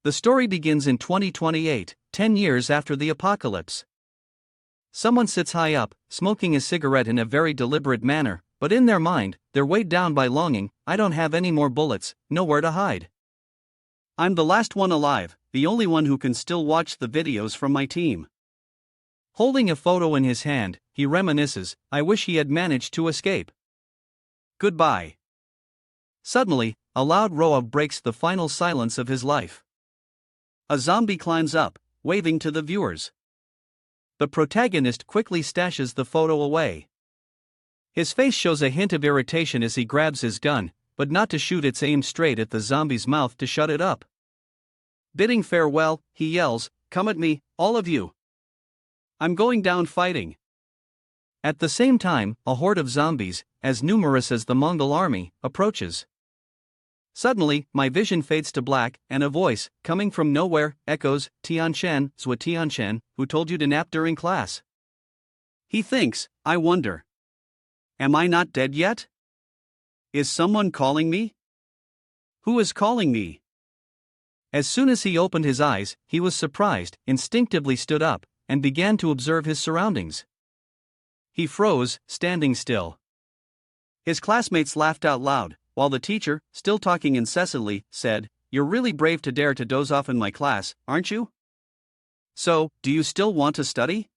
The story begins in 2028, 10 years after the apocalypse. Someone sits high up, smoking a cigarette in a very deliberate manner, but in their mind, they're weighed down by longing. I don't have any more bullets, nowhere to hide. I'm the last one alive, the only one who can still watch the videos from my team. Holding a photo in his hand, he reminisces, I wish he had managed to escape. Goodbye. Suddenly, a loud roar breaks the final silence of his life. A zombie climbs up, waving to the viewers. The protagonist quickly stashes the photo away. His face shows a hint of irritation as he grabs his gun, but not to shoot its aim straight at the zombie's mouth to shut it up. Bidding farewell, he yells, "Come at me, all of you. I'm going down fighting." At the same time, a horde of zombies, as numerous as the Mongol army, approaches. Suddenly, my vision fades to black, and a voice, coming from nowhere, echoes, "Tianchen, Zwa Tianchen, who told you to nap during class?" He thinks, I wonder. Am I not dead yet? Is someone calling me? Who is calling me? As soon as he opened his eyes, he was surprised, instinctively stood up, and began to observe his surroundings. He froze, standing still. His classmates laughed out loud, while the teacher, still talking incessantly, said, "You're really brave to dare to doze off in my class, aren't you? So, do you still want to study?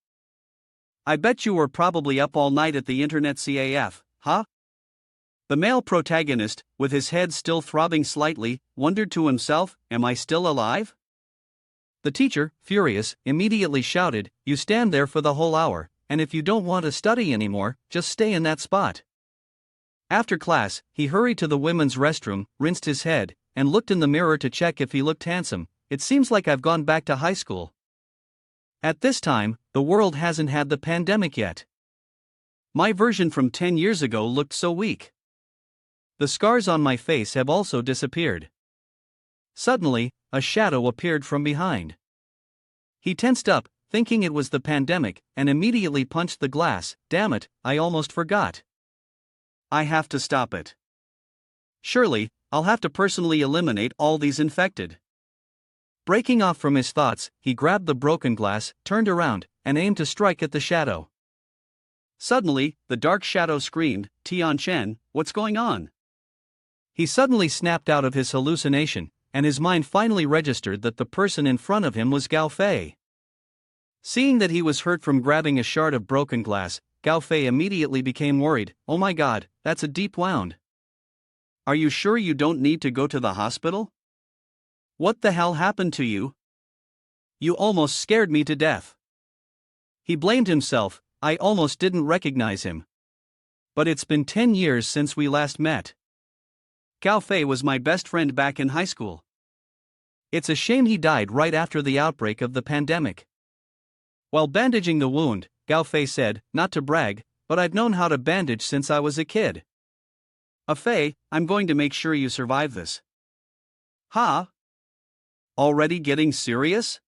I bet you were probably up all night at the internet CAF, huh?" The male protagonist, with his head still throbbing slightly, wondered to himself, am I still alive? The teacher, furious, immediately shouted, "You stand there for the whole hour, and if you don't want to study anymore, just stay in that spot." After class, he hurried to the women's restroom, rinsed his head, and looked in the mirror to check if he looked handsome. It seems like I've gone back to high school. At this time, the world hasn't had the pandemic yet. My version from 10 years ago looked so weak. The scars on my face have also disappeared. Suddenly, a shadow appeared from behind. He tensed up, thinking it was the pandemic, and immediately punched the glass. Damn it, I almost forgot. I have to stop it. Surely, I'll have to personally eliminate all these infected. Breaking off from his thoughts, he grabbed the broken glass, turned around, and aimed to strike at the shadow. Suddenly, the dark shadow screamed, "Tianchen, what's going on?" He suddenly snapped out of his hallucination, and his mind finally registered that the person in front of him was Gao Fei. Seeing that he was hurt from grabbing a shard of broken glass, Gao Fei immediately became worried. "Oh my god, that's a deep wound. Are you sure you don't need to go to the hospital? What the hell happened to you? You almost scared me to death." He blamed himself. I almost didn't recognize him. But it's been 10 years since we last met. Gao Fei was my best friend back in high school. It's a shame he died right after the outbreak of the pandemic. While bandaging the wound, Gao Fei said, "Not to brag, but I've known how to bandage since I was a kid. Fei, I'm going to make sure you survive this." Huh? Already getting serious?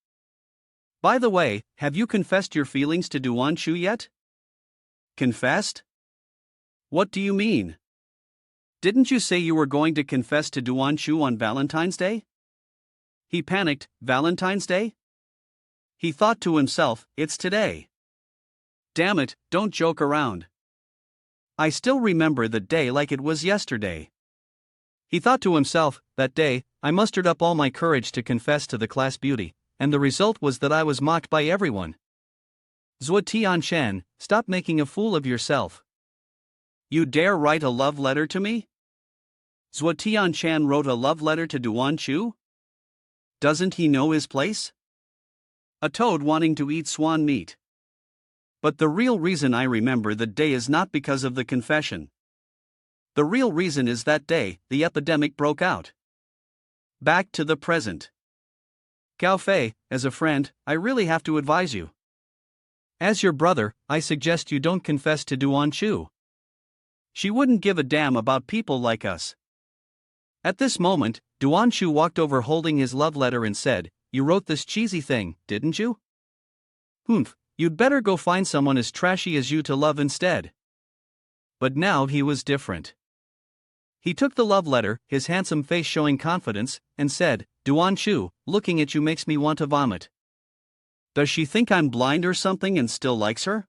By the way, have you confessed your feelings to Duan Shu yet? Confessed? What do you mean? Didn't you say you were going to confess to Duan Shu on Valentine's Day? He panicked. Valentine's Day? He thought to himself, it's today. Damn it, don't joke around. I still remember the day like it was yesterday. He thought to himself, that day, I mustered up all my courage to confess to the class beauty, and the result was that I was mocked by everyone. Zwa Tianchen, stop making a fool of yourself. You dare write a love letter to me? Zwa Tianchen wrote a love letter to Duan Shu? Doesn't he know his place? A toad wanting to eat swan meat. But the real reason I remember the day is not because of the confession. The real reason is that day, the epidemic broke out. Back to the present. Gao Fei, as a friend, I really have to advise you. As your brother, I suggest you don't confess to Duan Shu. She wouldn't give a damn about people like us. At this moment, Duan Shu walked over holding his love letter and said, You wrote this cheesy thing, didn't you? Humph, you'd better go find someone as trashy as you to love instead. But now he was different. He took the love letter, his handsome face showing confidence, and said, Duan Chu, looking at you makes me want to vomit. Does she think I'm blind or something and still likes her?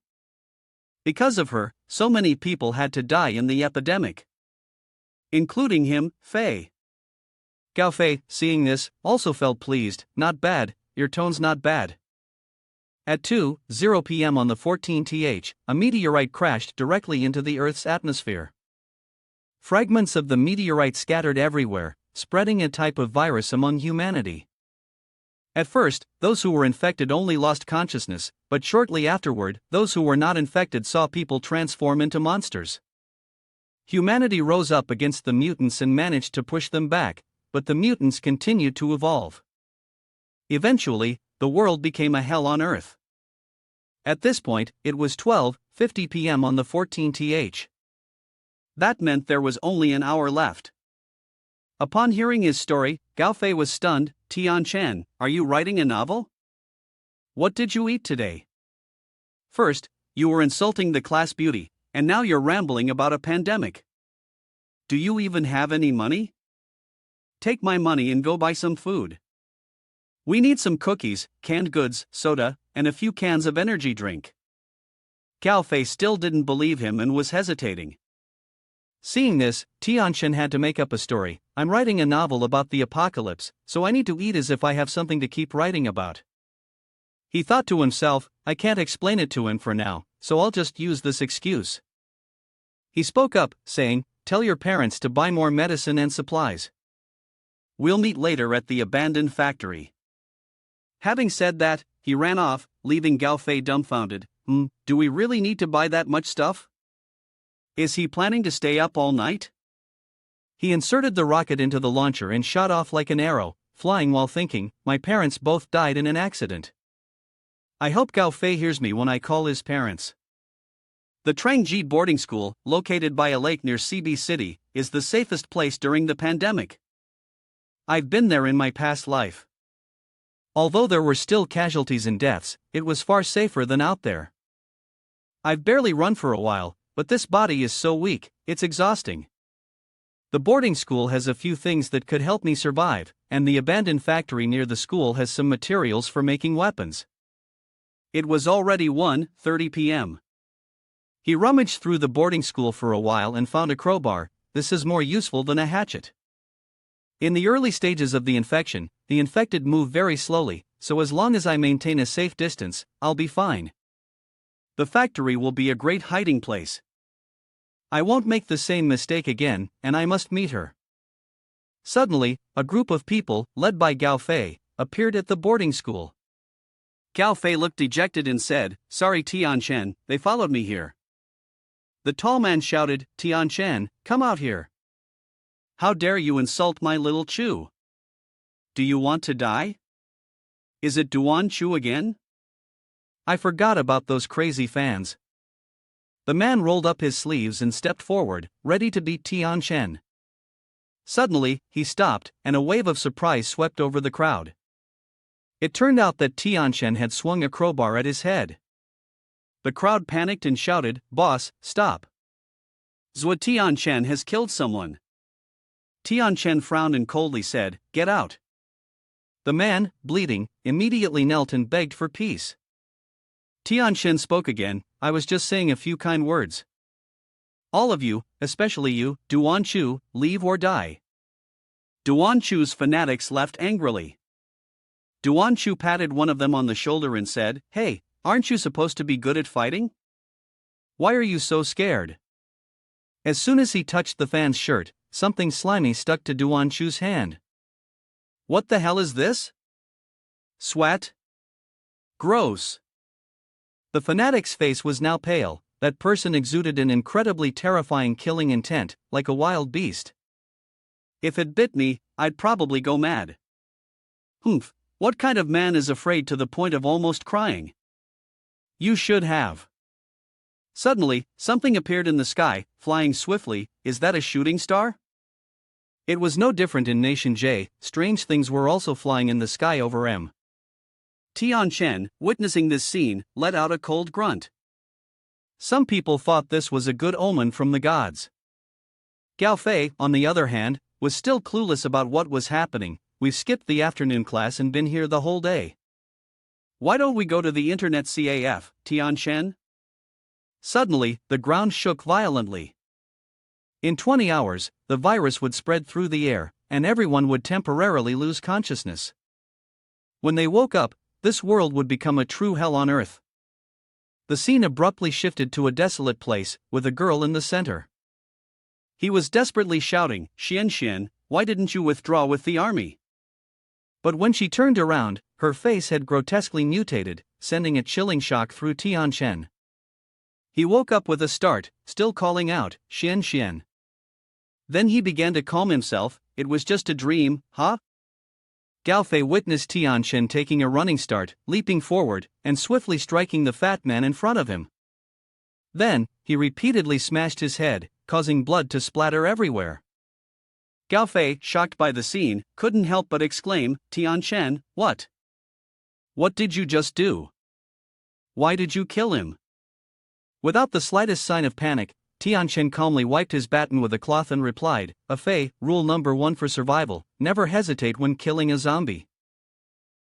Because of her, so many people had to die in the epidemic. Including him, Fei. Gao Fei, seeing this, also felt pleased. Not bad, your tone's not bad. At 2:00 p.m. on the 14th, a meteorite crashed directly into the Earth's atmosphere. Fragments of the meteorite scattered everywhere, spreading a type of virus among humanity. At first, those who were infected only lost consciousness, but shortly afterward, those who were not infected saw people transform into monsters. Humanity rose up against the mutants and managed to push them back, but the mutants continued to evolve. Eventually, the world became a hell on Earth. At this point, it was 12:50 p.m. on the 14th. That meant there was only an hour left. Upon hearing his story, Gao Fei was stunned. Tian Chen, are you writing a novel? What did you eat today? First, you were insulting the class beauty, and now you're rambling about a pandemic. Do you even have any money? Take my money and go buy some food. We need some cookies, canned goods, soda, and a few cans of energy drink. Gao Fei still didn't believe him and was hesitating. Seeing this, Tianchen had to make up a story. I'm writing a novel about the apocalypse, so I need to eat as if I have something to keep writing about. He thought to himself, I can't explain it to him for now, so I'll just use this excuse. He spoke up, saying, tell your parents to buy more medicine and supplies. We'll meet later at the abandoned factory. Having said that, he ran off, leaving Gao Fei dumbfounded. Do we really need to buy that much stuff? Is he planning to stay up all night? He inserted the rocket into the launcher and shot off like an arrow, flying while thinking, my parents both died in an accident. I hope Gao Fei hears me when I call his parents. The Trangji boarding school, located by a lake near CB City, is the safest place during the pandemic. I've been there in my past life. Although there were still casualties and deaths, it was far safer than out there. I've barely run for a while, but this body is so weak, it's exhausting. The boarding school has a few things that could help me survive, and the abandoned factory near the school has some materials for making weapons. It was already 1:30 p.m. He rummaged through the boarding school for a while and found a crowbar. This is more useful than a hatchet. In the early stages of the infection, the infected move very slowly, so as long as I maintain a safe distance, I'll be fine. The factory will be a great hiding place. I won't make the same mistake again, and I must meet her. Suddenly, a group of people, led by Gao Fei, appeared at the boarding school. Gao Fei looked dejected and said, sorry Tian Chen, they followed me here. The tall man shouted, Tian Chen, come out here. How dare you insult my little Chu? Do you want to die? Is it Duan Chu again? I forgot about those crazy fans. The man rolled up his sleeves and stepped forward, ready to beat Tian Chen. Suddenly, he stopped, and a wave of surprise swept over the crowd. It turned out that Tian Chen had swung a crowbar at his head. The crowd panicked and shouted, Boss, stop. Zhua Tian Chen has killed someone. Tian Chen frowned and coldly said, get out. The man, bleeding, immediately knelt and begged for peace. Tian Chen spoke again, I was just saying a few kind words. All of you, especially you, Duan Chu, leave or die. Duan Chu's fanatics left angrily. Duan Chu patted one of them on the shoulder and said, hey, aren't you supposed to be good at fighting? Why are you so scared? As soon as he touched the fan's shirt, something slimy stuck to Duan Chu's hand. What the hell is this? Sweat? Gross. The fanatic's face was now pale. That person exuded an incredibly terrifying killing intent, like a wild beast. If it bit me, I'd probably go mad. Humph, what kind of man is afraid to the point of almost crying? You should have. Suddenly, something appeared in the sky, flying swiftly. Is that a shooting star? It was no different in Nation J, strange things were also flying in the sky over M. Tian Chen, witnessing this scene, let out a cold grunt. Some people thought this was a good omen from the gods. Gao Fei, on the other hand, was still clueless about what was happening, we've skipped the afternoon class and been here the whole day. Why don't we go to the internet CAF, Tianchen? Suddenly, the ground shook violently. In 20 hours, the virus would spread through the air, and everyone would temporarily lose consciousness. When they woke up, this world would become a true hell on earth. The scene abruptly shifted to a desolate place, with a girl in the center. He was desperately shouting, "Xian Xian, why didn't you withdraw with the army?" But when she turned around, her face had grotesquely mutated, sending a chilling shock through Tianchen. He woke up with a start, still calling out, "Xian Xian." Then he began to calm himself. It was just a dream, huh? Gao Fei witnessed Tianchen taking a running start, leaping forward, and swiftly striking the fat man in front of him. Then, he repeatedly smashed his head, causing blood to splatter everywhere. Gao Fei, shocked by the scene, couldn't help but exclaim, "Tianchen, what? What did you just do? Why did you kill him?" Without the slightest sign of panic, Tianchen calmly wiped his baton with a cloth and replied, "Fei, rule number 1 for survival, never hesitate when killing a zombie.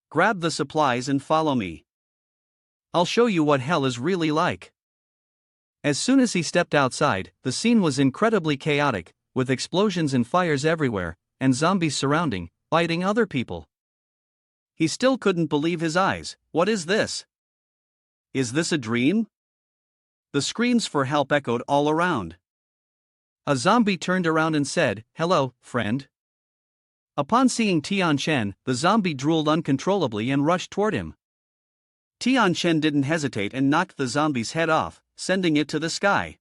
Grab the supplies and follow me. I'll show you what hell is really like." As soon as he stepped outside, the scene was incredibly chaotic, with explosions and fires everywhere, and zombies surrounding, biting other people. He still couldn't believe his eyes. What is this? Is this a dream? The screams for help echoed all around. A zombie turned around and said, "Hello, friend." Upon seeing Tianchen, the zombie drooled uncontrollably and rushed toward him. Tianchen didn't hesitate and knocked the zombie's head off, sending it to the sky.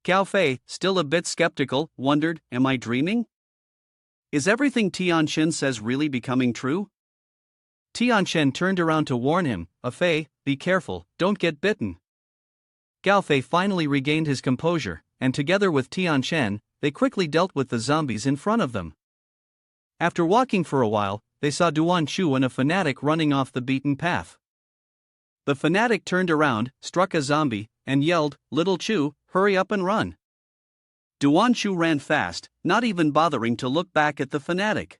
Gao Fei, still a bit skeptical, wondered, "Am I dreaming? Is everything Tianchen says really becoming true?" Tianchen turned around to warn him, "Fei, be careful, don't get bitten." Gao Fei finally regained his composure, and together with Tianchen, they quickly dealt with the zombies in front of them. After walking for a while, they saw Duan Chu and a fanatic running off the beaten path. The fanatic turned around, struck a zombie, and yelled, "Little Chu, hurry up and run." Duan Chu ran fast, not even bothering to look back at the fanatic.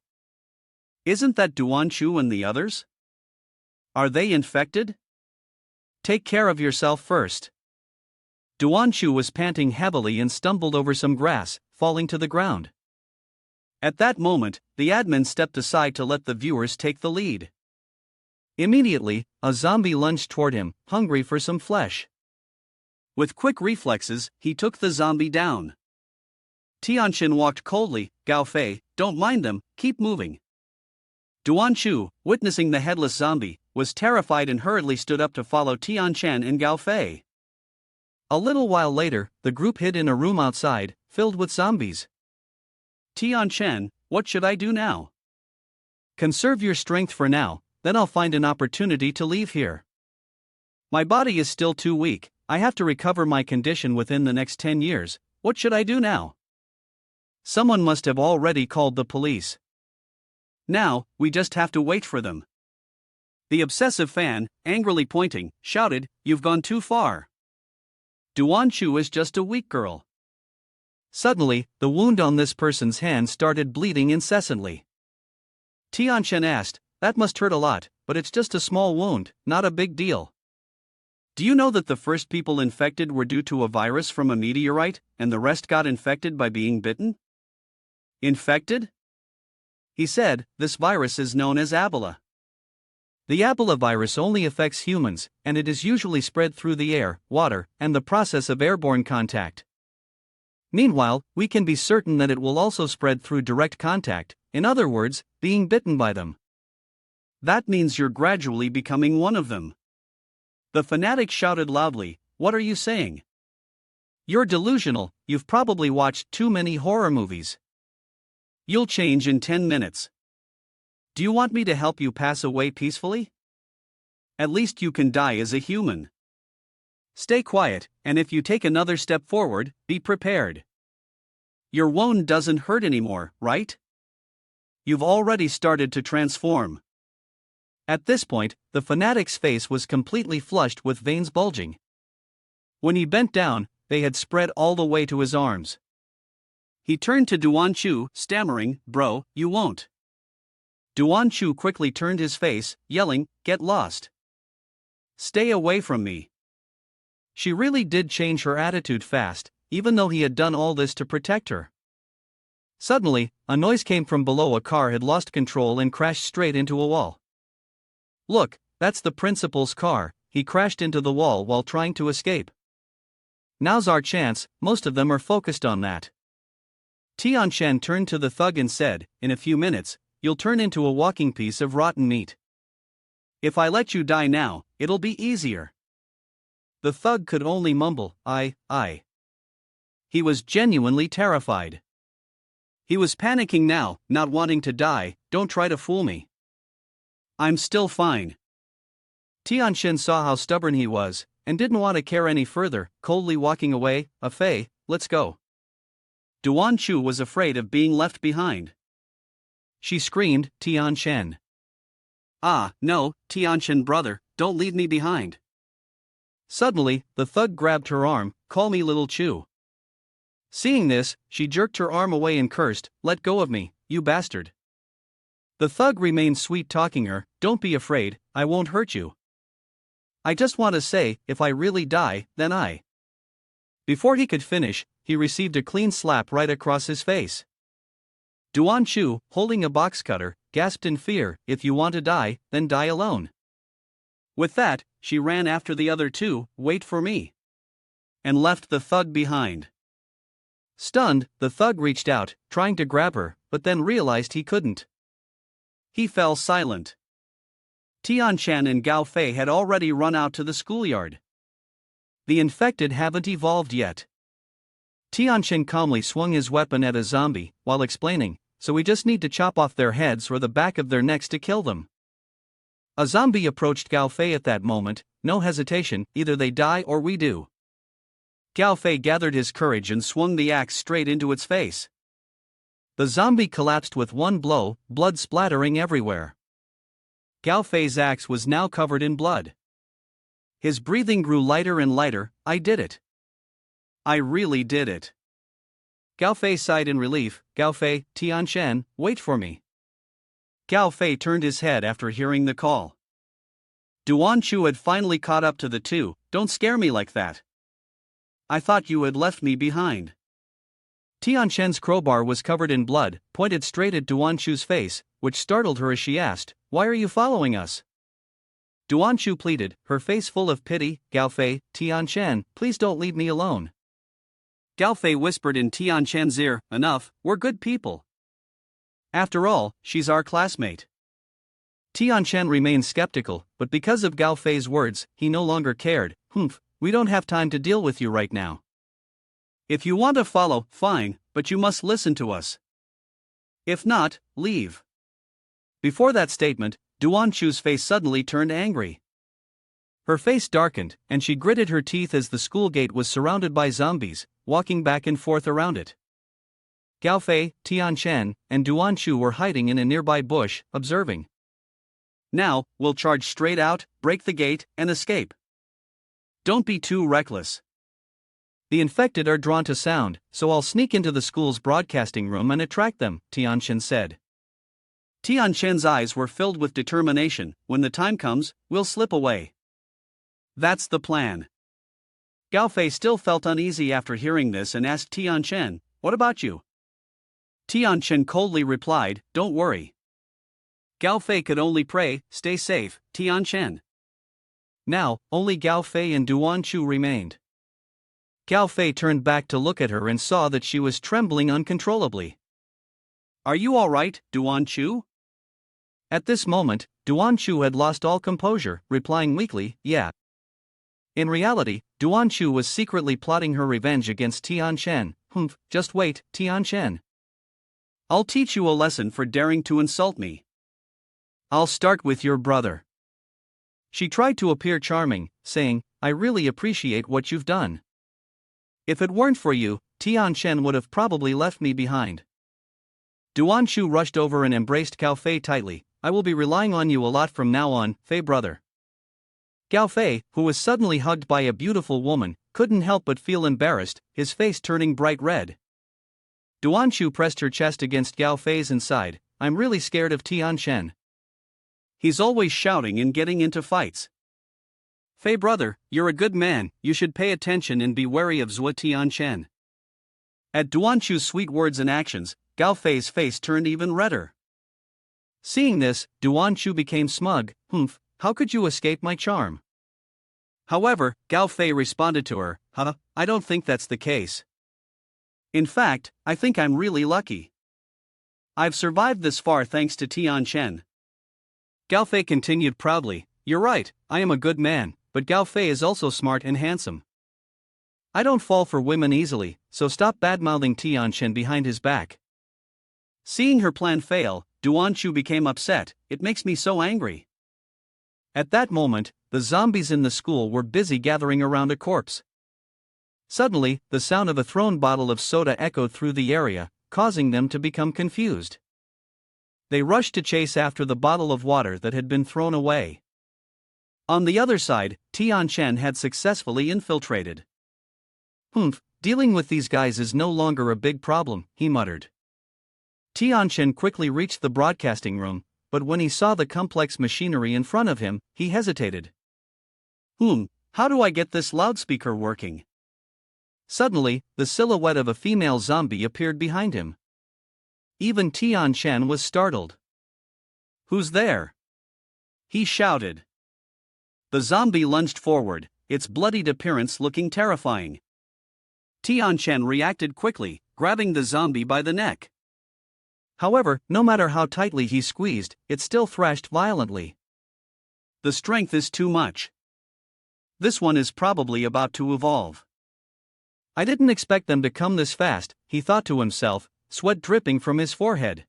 Isn't that Duan Chu and the others? Are they infected? Take care of yourself first. Duan Chu was panting heavily and stumbled over some grass, falling to the ground. At that moment, the admin stepped aside to let the viewers take the lead. Immediately, a zombie lunged toward him, hungry for some flesh. With quick reflexes, he took the zombie down. Tianchen walked coldly, "Gao Fei, don't mind them, keep moving." Duan Chu, witnessing the headless zombie, was terrified and hurriedly stood up to follow Tianchen and Gao Fei. A little while later, the group hid in a room outside, filled with zombies. "Tianchen, what should I do now?" "Conserve your strength for now, then I'll find an opportunity to leave here. My body is still too weak, I have to recover my condition within the next 10 years, what should I do now?" Someone must have already called the police. Now, we just have to wait for them. The obsessive fan, angrily pointing, shouted, "You've gone too far. Duan Chu is just a weak girl." Suddenly, the wound on this person's hand started bleeding incessantly. Tianchen asked, "That must hurt a lot, but it's just a small wound, not a big deal. Do you know that the first people infected were due to a virus from a meteorite, and the rest got infected by being bitten?" "Infected?" He said, "This virus is known as Ebola. The Ebola virus only affects humans, and it is usually spread through the air, water, and the process of airborne contact. Meanwhile, we can be certain that it will also spread through direct contact, in other words, being bitten by them. That means you're gradually becoming one of them." The fanatic shouted loudly, "What are you saying? You're delusional, you've probably watched too many horror movies. You'll change in 10 minutes. Do you want me to help you pass away peacefully? At least you can die as a human. Stay quiet, and if you take another step forward, be prepared. Your wound doesn't hurt anymore, right? You've already started to transform." At this point, the fanatic's face was completely flushed with veins bulging. When he bent down, they had spread all the way to his arms. He turned to Duan Chu, stammering, "Bro, you won't. Duan Chu quickly turned his face, yelling, "Get lost! Stay away from me!" She really did change her attitude fast, even though he had done all this to protect her. Suddenly, a noise came from below. A car had lost control and crashed straight into a wall. "Look, that's the principal's car," he crashed into the wall while trying to escape. "Now's our chance, most of them are focused on that." Tian Shen turned to the thug and said, "In a few minutes, you'll turn into a walking piece of rotten meat. If I let you die now, it'll be easier." The thug could only mumble, I. He was genuinely terrified. He was panicking now, not wanting to die. "Don't try to fool me. I'm still fine." Tian Shen saw how stubborn he was, and didn't want to care any further, coldly walking away. "Fei, let's go." Duan Chu was afraid of being left behind. She screamed, "Tian Shen. Ah, no, Tian Shen brother, don't leave me behind." Suddenly, the thug grabbed her arm, "Call me Little Chu." Seeing this, she jerked her arm away and cursed, "Let go of me, you bastard." The thug remained sweet-talking her, "Don't be afraid, I won't hurt you. I just want to say, if I really die, then I." Before he could finish, he received a clean slap right across his face. Duan Chu, holding a box cutter, gasped in fear, "If you want to die, then die alone." With that, she ran after the other two, "Wait for me," and left the thug behind. Stunned, the thug reached out, trying to grab her, but then realized he couldn't. He fell silent. Tian Shan and Gao Fei had already run out to the schoolyard. The infected haven't evolved yet. Tian Shan calmly swung his weapon at a zombie, while explaining, "So we just need to chop off their heads or the back of their necks to kill them." A zombie approached Gao Fei at that moment, no hesitation, "Either they die or we do." Gao Fei gathered his courage and swung the axe straight into its face. The zombie collapsed with one blow, blood splattering everywhere. Gao Fei's axe was now covered in blood. His breathing grew lighter and lighter. "I did it. I really did it." Gao Fei sighed in relief. "Gao Fei, Tian Shen, wait for me." Gao Fei turned his head after hearing the call. Duan Chu had finally caught up to the two. "Don't scare me like that. I thought you had left me behind." Tian Shen's crowbar was covered in blood, pointed straight at Duan Chu's face, which startled her as she asked, "Why are you following us?" Duan Chu pleaded, her face full of pity, "Gao Fei, Tian Shen, please don't leave me alone." Gao Fei whispered in Tian Shen's ear, "Enough, we're good people. After all, she's our classmate." Tian Shen remained skeptical, but because of Gao Fei's words, he no longer cared. We don't have time to deal with you right now. If you want to follow, fine, but you must listen to us. If not, leave." Before that statement, Duan Chu's face suddenly turned angry. Her face darkened, and she gritted her teeth as the school gate was surrounded by zombies, walking back and forth around it. Gao Fei, Tian Shen, and Duan Chu were hiding in a nearby bush, observing. "Now, we'll charge straight out, break the gate, and escape. Don't be too reckless. The infected are drawn to sound, so I'll sneak into the school's broadcasting room and attract them," Tian Shen said. Tian Shen's eyes were filled with determination. "When the time comes, we'll slip away." "That's the plan." Gao Fei still felt uneasy after hearing this and asked Tian Shen, "What about you?" Tian Shen coldly replied, "Don't worry." Gao Fei could only pray, "Stay safe, Tian Shen." Now, only Gao Fei and Duan Chu remained. Gao Fei turned back to look at her and saw that she was trembling uncontrollably. "Are you all right, Duan Chu?" At this moment, Duan Chu had lost all composure, replying weakly, "Yeah." In reality, Duan Chu was secretly plotting her revenge against Tian Shen. Just wait, Tian Shen. I'll teach you a lesson for daring to insult me. I'll start with your brother." She tried to appear charming, saying, "I really appreciate what you've done. If it weren't for you, Tian Shen would have probably left me behind." Duan Chu rushed over and embraced Gao Fei tightly. "I will be relying on you a lot from now on, Fei brother." Gao Fei, who was suddenly hugged by a beautiful woman, couldn't help but feel embarrassed, his face turning bright red. Duan Chu pressed her chest against Gao Fei's and sighed, I'm really scared of Tian Shen. He's always shouting and getting into fights. Fei brother, you're a good man, you should pay attention and be wary of Zhua Tian Shen. At Duanchu's sweet words and actions, Gao Fei's face turned even redder. Seeing this, Duanchu became smug. How could you escape my charm? However, Gao Fei responded to her, I don't think that's the case. In fact, I think I'm really lucky. I've survived this far thanks to Tian Shen. Gao Fei continued proudly, you're right, I am a good man, but Gao Fei is also smart and handsome. I don't fall for women easily, so stop badmouthing Tian Shen behind his back. Seeing her plan fail, Duanchu became upset, it makes me so angry. At that moment, the zombies in the school were busy gathering around a corpse. Suddenly, the sound of a thrown bottle of soda echoed through the area, causing them to become confused. They rushed to chase after the bottle of water that had been thrown away. On the other side, Tian Shen had successfully infiltrated. Dealing with these guys is no longer a big problem, he muttered. Tian Shen quickly reached the broadcasting room, but when he saw the complex machinery in front of him, he hesitated. How do I get this loudspeaker working? Suddenly, the silhouette of a female zombie appeared behind him. Even Tian Shen was startled. Who's there? He shouted. The zombie lunged forward, its bloodied appearance looking terrifying. Tian Shen reacted quickly, grabbing the zombie by the neck. However, no matter how tightly he squeezed, it still thrashed violently. The strength is too much. This one is probably about to evolve. I didn't expect them to come this fast, he thought to himself, sweat dripping from his forehead.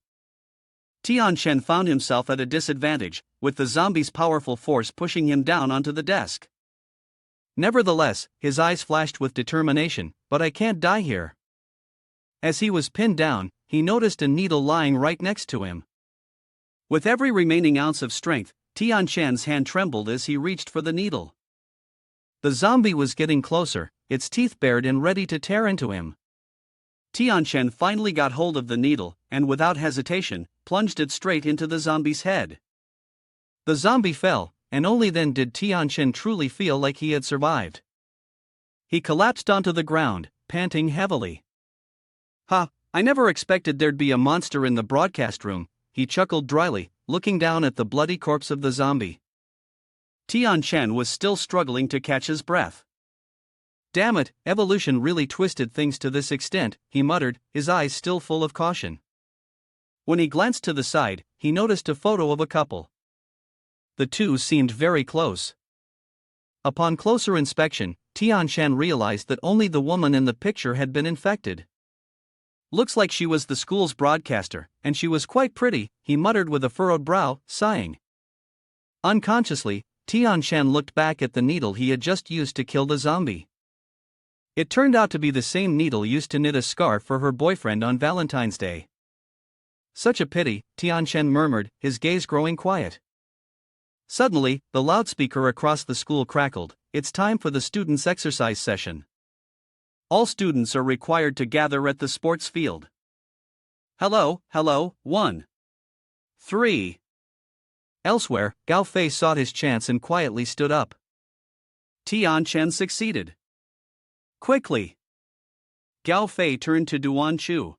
Tian Shen found himself at a disadvantage, with the zombie's powerful force pushing him down onto the desk. Nevertheless, his eyes flashed with determination, but I can't die here. As he was pinned down, he noticed a needle lying right next to him. With every remaining ounce of strength, Tian Shen's hand trembled as he reached for the needle. The zombie was getting closer, its teeth bared and ready to tear into him. Tian Shen finally got hold of the needle, and without hesitation, plunged it straight into the zombie's head. The zombie fell, and only then did Tian Shen truly feel like he had survived. He collapsed onto the ground, panting heavily. I never expected there'd be a monster in the broadcast room, he chuckled dryly, looking down at the bloody corpse of the zombie. Tian Shen was still struggling to catch his breath. Damn it, evolution really twisted things to this extent, he muttered, his eyes still full of caution. When he glanced to the side, he noticed a photo of a couple. The two seemed very close. Upon closer inspection, Tian Shen realized that only the woman in the picture had been infected. Looks like she was the school's broadcaster, and she was quite pretty, he muttered with a furrowed brow, sighing. Unconsciously, Tian Shen looked back at the needle he had just used to kill the zombie. It turned out to be the same needle used to knit a scarf for her boyfriend on Valentine's Day. Such a pity, Tian Shen murmured, his gaze growing quiet. Suddenly, the loudspeaker across the school crackled, it's time for the students' exercise session. All students are required to gather at the sports field. Hello, 1. 3. Elsewhere, Gao Fei sought his chance and quietly stood up. Tian Shen succeeded. Quickly! Gao Fei turned to Duanchu.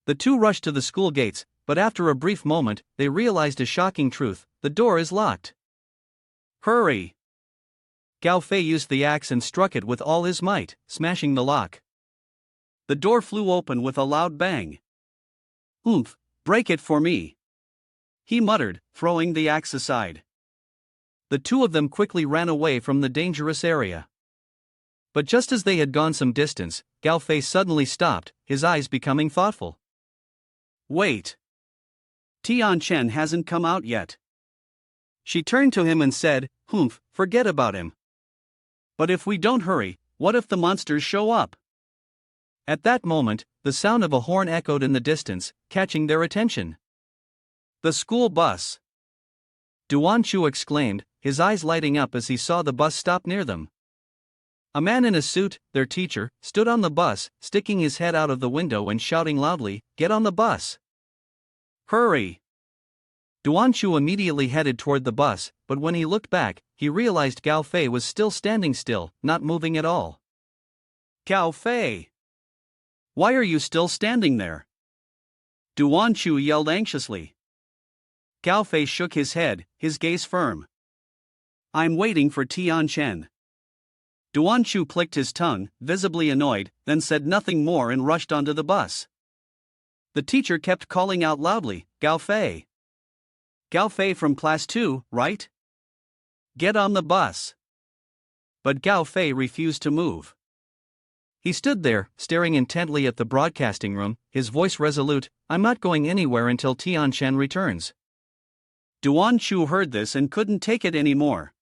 The two rushed to the school gates, but after a brief moment, they realized a shocking truth: the door is locked. Hurry! Gao Fei used the axe and struck it with all his might, smashing the lock. The door flew open with a loud bang. Break it for me, he muttered, throwing the axe aside. The two of them quickly ran away from the dangerous area. But just as they had gone some distance, Gao Fei suddenly stopped, his eyes becoming thoughtful. Wait. Tian Shen hasn't come out yet. She turned to him and said, forget about him. But if we don't hurry, what if the monsters show up? At that moment, the sound of a horn echoed in the distance, catching their attention. The school bus! Duanchu exclaimed, his eyes lighting up as he saw the bus stop near them. A man in a suit, their teacher, stood on the bus, sticking his head out of the window and shouting loudly, "Get on the bus!" Hurry! Duanshu immediately headed toward the bus, but when he looked back, he realized Gao Fei was still standing still, not moving at all. Gao Fei! Why are you still standing there? Duanshu yelled anxiously. Gao Fei shook his head, his gaze firm. I'm waiting for Tian Chen. Duanshu clicked his tongue, visibly annoyed, then said nothing more and rushed onto the bus. The teacher kept calling out loudly, Gao Fei. Gao Fei from class 2, right? Get on the bus. But Gao Fei refused to move. He stood there, staring intently at the broadcasting room, his voice resolute, I'm not going anywhere until Tian Chen returns. Duanshu heard this and couldn't take it anymore.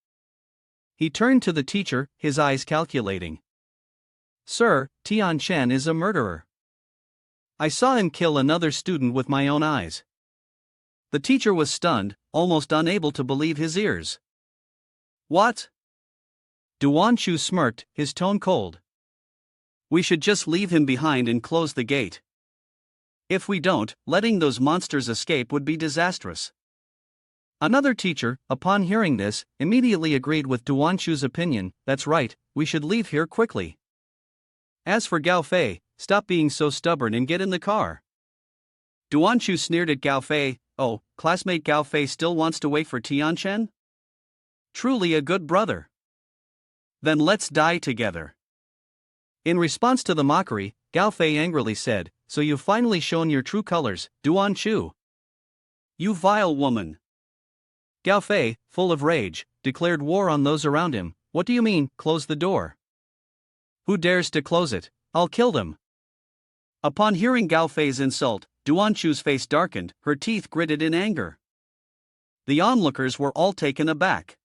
He turned to the teacher, his eyes calculating. Sir, Tian Chen is a murderer. I saw him kill another student with my own eyes. The teacher was stunned, almost unable to believe his ears. What? Duanshu smirked, his tone cold. We should just leave him behind and close the gate. If we don't, letting those monsters escape would be disastrous. Another teacher, upon hearing this, immediately agreed with Duanshu's opinion, that's right, we should leave here quickly. As for Gao Fei, stop being so stubborn and get in the car. Duanshu sneered at Gao Fei, oh, classmate Gao Fei still wants to wait for Tian Chen? Truly a good brother. Then let's die together. In response to the mockery, Gao Fei angrily said, so you've finally shown your true colors, Duanshu. You vile woman. Gao Fei, full of rage, declared war on those around him. What do you mean, close the door? Who dares to close it? I'll kill them. Upon hearing Gao Fei's insult, Duanshu's face darkened, her teeth gritted in anger. The onlookers were all taken aback.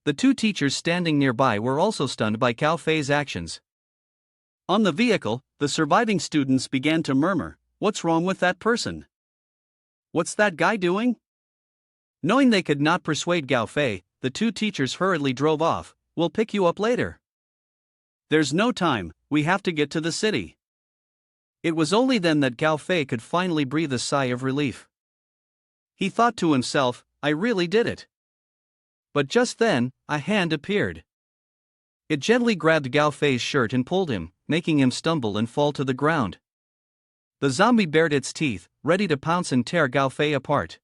The two teachers standing nearby were also stunned by Gao Fei's actions. On the vehicle, the surviving students began to murmur, what's wrong with that person? What's that guy doing? Knowing they could not persuade Gao Fei, the two teachers hurriedly drove off. We'll pick you up later. There's no time, we have to get to the city. It was only then that Gao Fei could finally breathe a sigh of relief. He thought to himself, I really did it. But just then, a hand appeared. It gently grabbed Gao Fei's shirt and pulled him, making him stumble and fall to the ground. The zombie bared its teeth, ready to pounce and tear Gao Fei apart.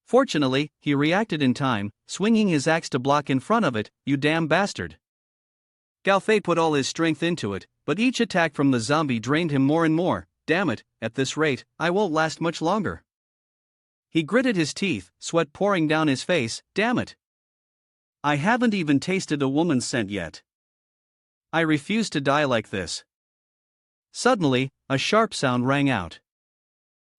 Fortunately, he reacted in time, swinging his axe to block in front of it. You damn bastard. Gao Fei put all his strength into it, but each attack from the zombie drained him more and more. Damn it, at this rate, I won't last much longer. He gritted his teeth, sweat pouring down his face. Damn it. I haven't even tasted a woman's scent yet. I refuse to die like this. Suddenly, a sharp sound rang out.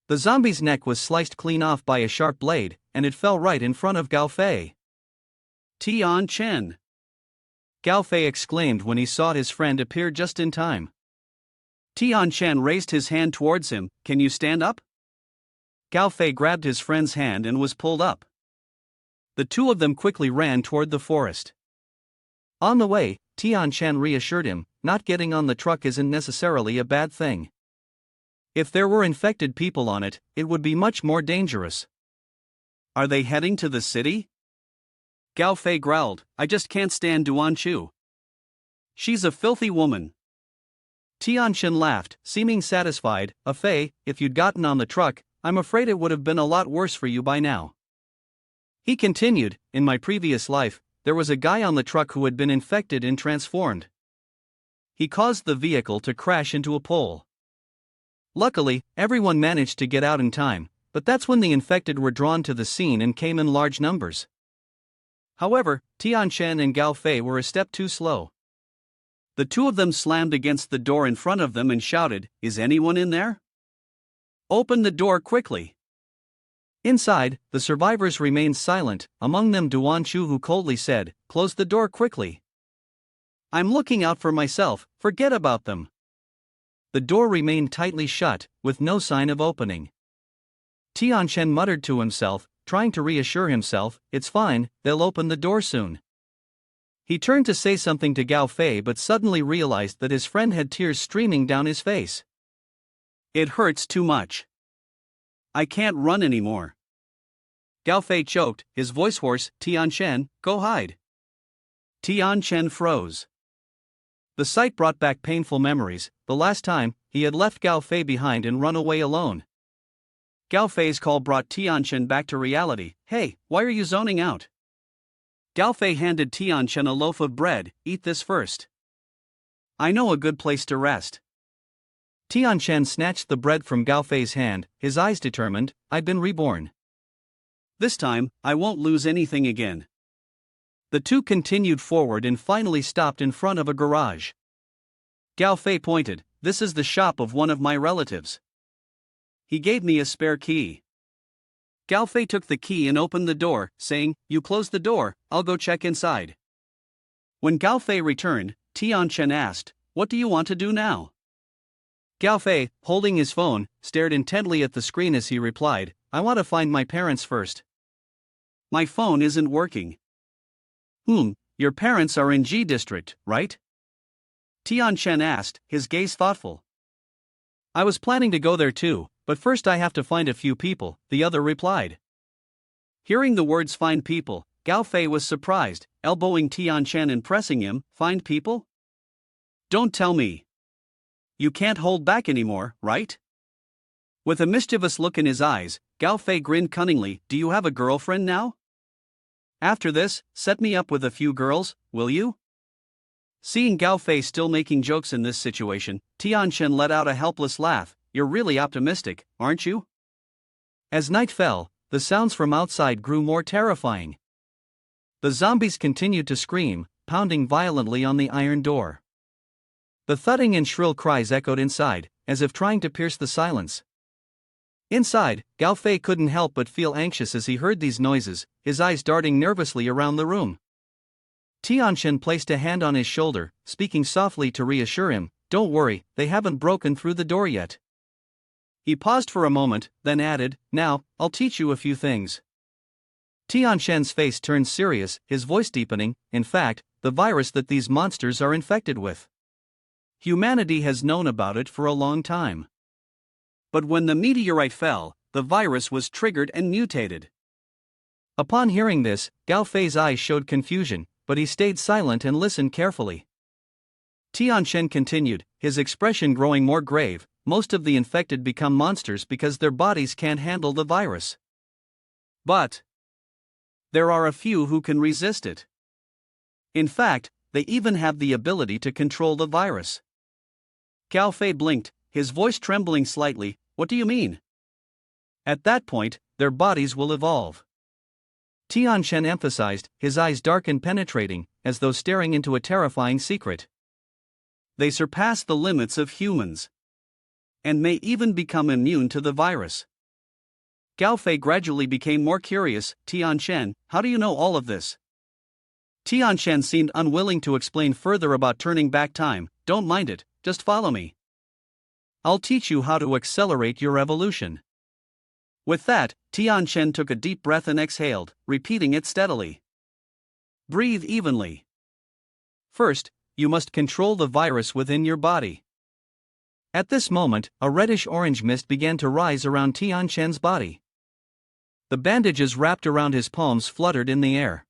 The zombie's neck was sliced clean off by a sharp blade, and it fell right in front of Gao Fei. Tian Chen! Gao Fei exclaimed when he saw his friend appear just in time. Tian Chen raised his hand towards him. Can you stand up? Gao Fei grabbed his friend's hand and was pulled up. The two of them quickly ran toward the forest. On the way, Tian Chen reassured him, not getting on the truck isn't necessarily a bad thing. If there were infected people on it, it would be much more dangerous. Are they heading to the city? Gao Fei growled, I just can't stand Duanshu. She's a filthy woman. Tian Chen laughed, seeming satisfied. Fei, if you'd gotten on the truck, I'm afraid it would have been a lot worse for you by now. He continued, in my previous life, there was a guy on the truck who had been infected and transformed. He caused the vehicle to crash into a pole. Luckily, everyone managed to get out in time, but that's when the infected were drawn to the scene and came in large numbers. However, Tian Chen and Gao Fei were a step too slow. The two of them slammed against the door in front of them and shouted, Is anyone in there? Open the door quickly. Inside, the survivors remained silent, among them Duanshu, who coldly said, Close the door quickly. I'm looking out for myself, forget about them. The door remained tightly shut, with no sign of opening. Tian Chen muttered to himself, trying to reassure himself, it's fine, they'll open the door soon. He turned to say something to Gao Fei but suddenly realized that his friend had tears streaming down his face. It hurts too much. I can't run anymore. Gao Fei choked, his voice hoarse. Tian Shen, go hide. Tian Shen froze. The sight brought back painful memories, the last time he had left Gao Fei behind and run away alone. Gao Fei's call brought Tian Shen back to reality. Hey, why are you zoning out? Gao Fei handed Tian Shen a loaf of bread. Eat this first. I know a good place to rest. Tian Shen snatched the bread from Gao Fei's hand, his eyes determined. I've been reborn. This time, I won't lose anything again. The two continued forward and finally stopped in front of a garage. Gao Fei pointed. This is the shop of one of my relatives. He gave me a spare key. Gao Fei took the key and opened the door, saying, You close the door, I'll go check inside. When Gao Fei returned, Tian Shen asked, What do you want to do now? Gao Fei, holding his phone, stared intently at the screen as he replied, I want to find my parents first. My phone isn't working. Your parents are in G District, right? Tian Shen asked, his gaze thoughtful. I was planning to go there too, but first I have to find a few people, the other replied. Hearing the words find people, Gao Fei was surprised, elbowing Tian Shen and pressing him, find people? Don't tell me. You can't hold back anymore, right? With a mischievous look in his eyes, Gao Fei grinned cunningly, Do you have a girlfriend now? After this, set me up with a few girls, will you? Seeing Gao Fei still making jokes in this situation, Tian Shen let out a helpless laugh. You're really optimistic, aren't you? As night fell, the sounds from outside grew more terrifying. The zombies continued to scream, pounding violently on the iron door. The thudding and shrill cries echoed inside, as if trying to pierce the silence. Inside, Gao Fei couldn't help but feel anxious as he heard these noises, his eyes darting nervously around the room. Tian Shen placed a hand on his shoulder, speaking softly to reassure him, Don't worry, they haven't broken through the door yet. He paused for a moment, then added, Now, I'll teach you a few things. Tian Shen's face turned serious, his voice deepening. In fact, the virus that these monsters are infected with. Humanity has known about it for a long time. But when the meteorite fell, the virus was triggered and mutated. Upon hearing this, Gao Fei's eyes showed confusion, but he stayed silent and listened carefully. Tian Shen continued, his expression growing more grave. Most of the infected become monsters because their bodies can't handle the virus. But there are a few who can resist it. In fact, they even have the ability to control the virus. Gao Fei blinked, his voice trembling slightly. What do you mean? At that point, their bodies will evolve. Tian Shen emphasized, his eyes dark and penetrating, as though staring into a terrifying secret. They surpass the limits of humans. And may even become immune to the virus. Gao Fei gradually became more curious. Tian Shen, how do you know all of this? Tian Shen seemed unwilling to explain further about turning back time. Don't mind it, just follow me. I'll teach you how to accelerate your evolution. With that, Tian Shen took a deep breath and exhaled, repeating it steadily. Breathe evenly. First, you must control the virus within your body. At this moment, a reddish-orange mist began to rise around Tian Shen's body. The bandages wrapped around his palms fluttered in the air.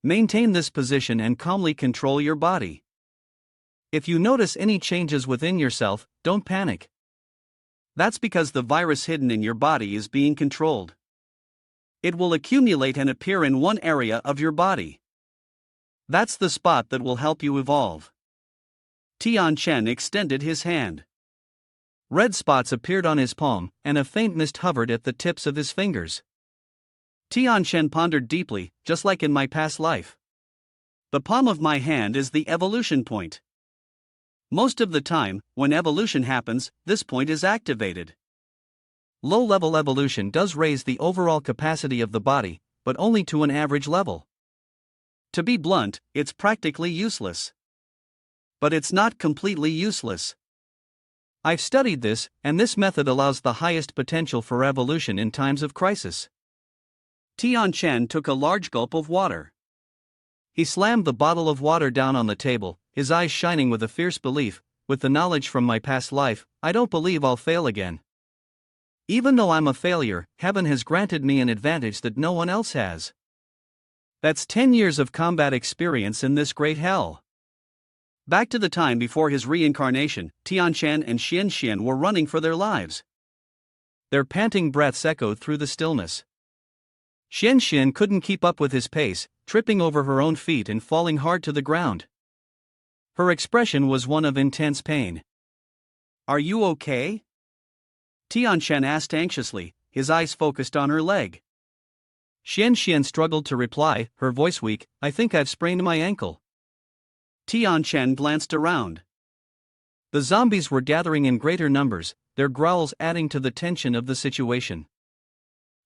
Maintain this position and calmly control your body. If you notice any changes within yourself, don't panic. That's because the virus hidden in your body is being controlled. It will accumulate and appear in one area of your body. That's the spot that will help you evolve. Tian Shen extended his hand. Red spots appeared on his palm, and a faint mist hovered at the tips of his fingers. Tian Shen pondered deeply, just like in my past life. The palm of my hand is the evolution point. Most of the time, when evolution happens, this point is activated. Low-level evolution does raise the overall capacity of the body, but only to an average level. To be blunt, it's practically useless. But it's not completely useless. I've studied this, and this method allows the highest potential for evolution in times of crisis. Tian Shen took a large gulp of water. He slammed the bottle of water down on the table, his eyes shining with a fierce belief. With the knowledge from my past life, I don't believe I'll fail again. Even though I'm a failure, heaven has granted me an advantage that no one else has. That's 10 years of combat experience in this great hell. Back to the time before his reincarnation, Tianshan and Xianxian were running for their lives. Their panting breaths echoed through the stillness. Xianxian couldn't keep up with his pace, tripping over her own feet and falling hard to the ground. Her expression was one of intense pain. "Are you okay?" Tianshan asked anxiously, his eyes focused on her leg. Xianxian struggled to reply, her voice weak, "I think I've sprained my ankle." Tianshan glanced around. The zombies were gathering in greater numbers, their growls adding to the tension of the situation.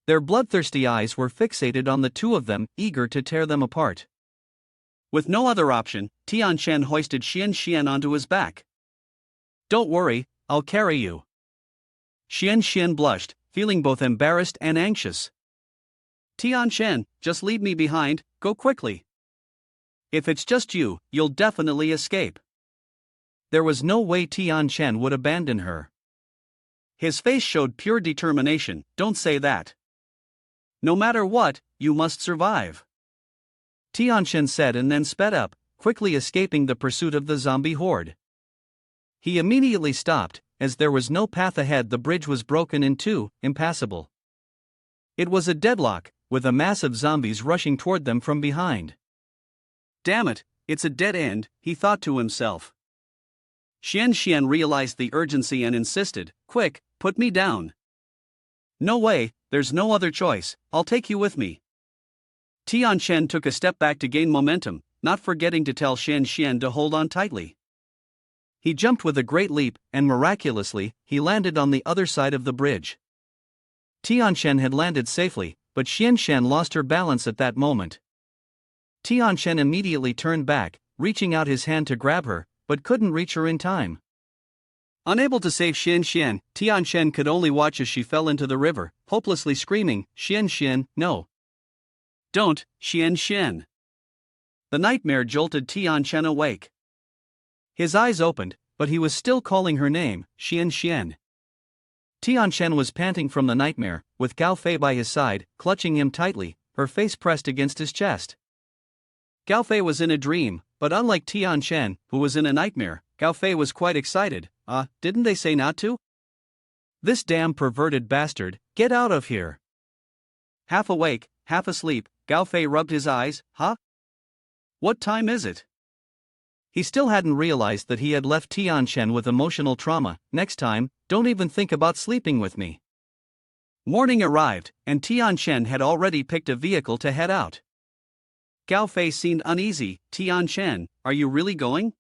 Their bloodthirsty eyes were fixated on the two of them, eager to tear them apart. With no other option, Tianshan hoisted Xianxian onto his back. "Don't worry, I'll carry you." Xianxian blushed, feeling both embarrassed and anxious. "Tianshan, just leave me behind, go quickly. If it's just you, you'll definitely escape." There was no way Tianshan would abandon her. His face showed pure determination. "Don't say that. No matter what, you must survive," Tianshan said and then sped up, quickly escaping the pursuit of the zombie horde. He immediately stopped, as there was no path ahead. The bridge was broken in two, impassable. It was a deadlock, with a mass of zombies rushing toward them from behind. "Damn it, it's a dead end," he thought to himself. Xianxian realized the urgency and insisted, "Quick, put me down." "No way, there's no other choice, I'll take you with me." Tianshan took a step back to gain momentum, not forgetting to tell Xianxian to hold on tightly. He jumped with a great leap, and miraculously, he landed on the other side of the bridge. Tianshan had landed safely, but Xianxian lost her balance at that moment. Tianshan immediately turned back, reaching out his hand to grab her, but couldn't reach her in time. Unable to save Xianxian, Tianshan could only watch as she fell into the river, hopelessly screaming, "Xianxian, no. Don't, Xianxian." The nightmare jolted Tianshan awake. His eyes opened, but he was still calling her name, Xianxian. Tianshan was panting from the nightmare, with Gao Fei by his side, clutching him tightly, her face pressed against his chest. Gao Fei was in a dream, but unlike Tianshan, who was in a nightmare, Gao Fei was quite excited. Didn't they say not to? This damn perverted bastard, get out of here." Half awake, half asleep, Gao Fei rubbed his eyes. "Huh? What time is it?" He still hadn't realized that he had left Tianshan with emotional trauma. "Next time, don't even think about sleeping with me." Morning arrived, and Tianshan had already picked a vehicle to head out. Gao Fei seemed uneasy. "Tianshan, are you really going?"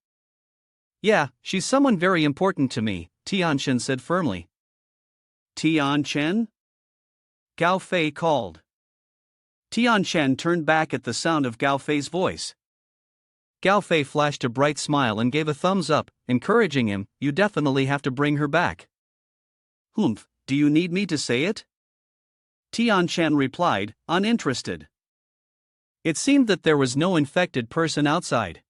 "Yeah, she's someone very important to me," Tianshan said firmly. "Tianshan?" Gao Fei called. Tianshan turned back at the sound of Gao Fei's voice. Gao Fei flashed a bright smile and gave a thumbs up, encouraging him, "You definitely have to bring her back." "Humph, do you need me to say it?" Tianshan replied, uninterested. It seemed that there was no infected person outside.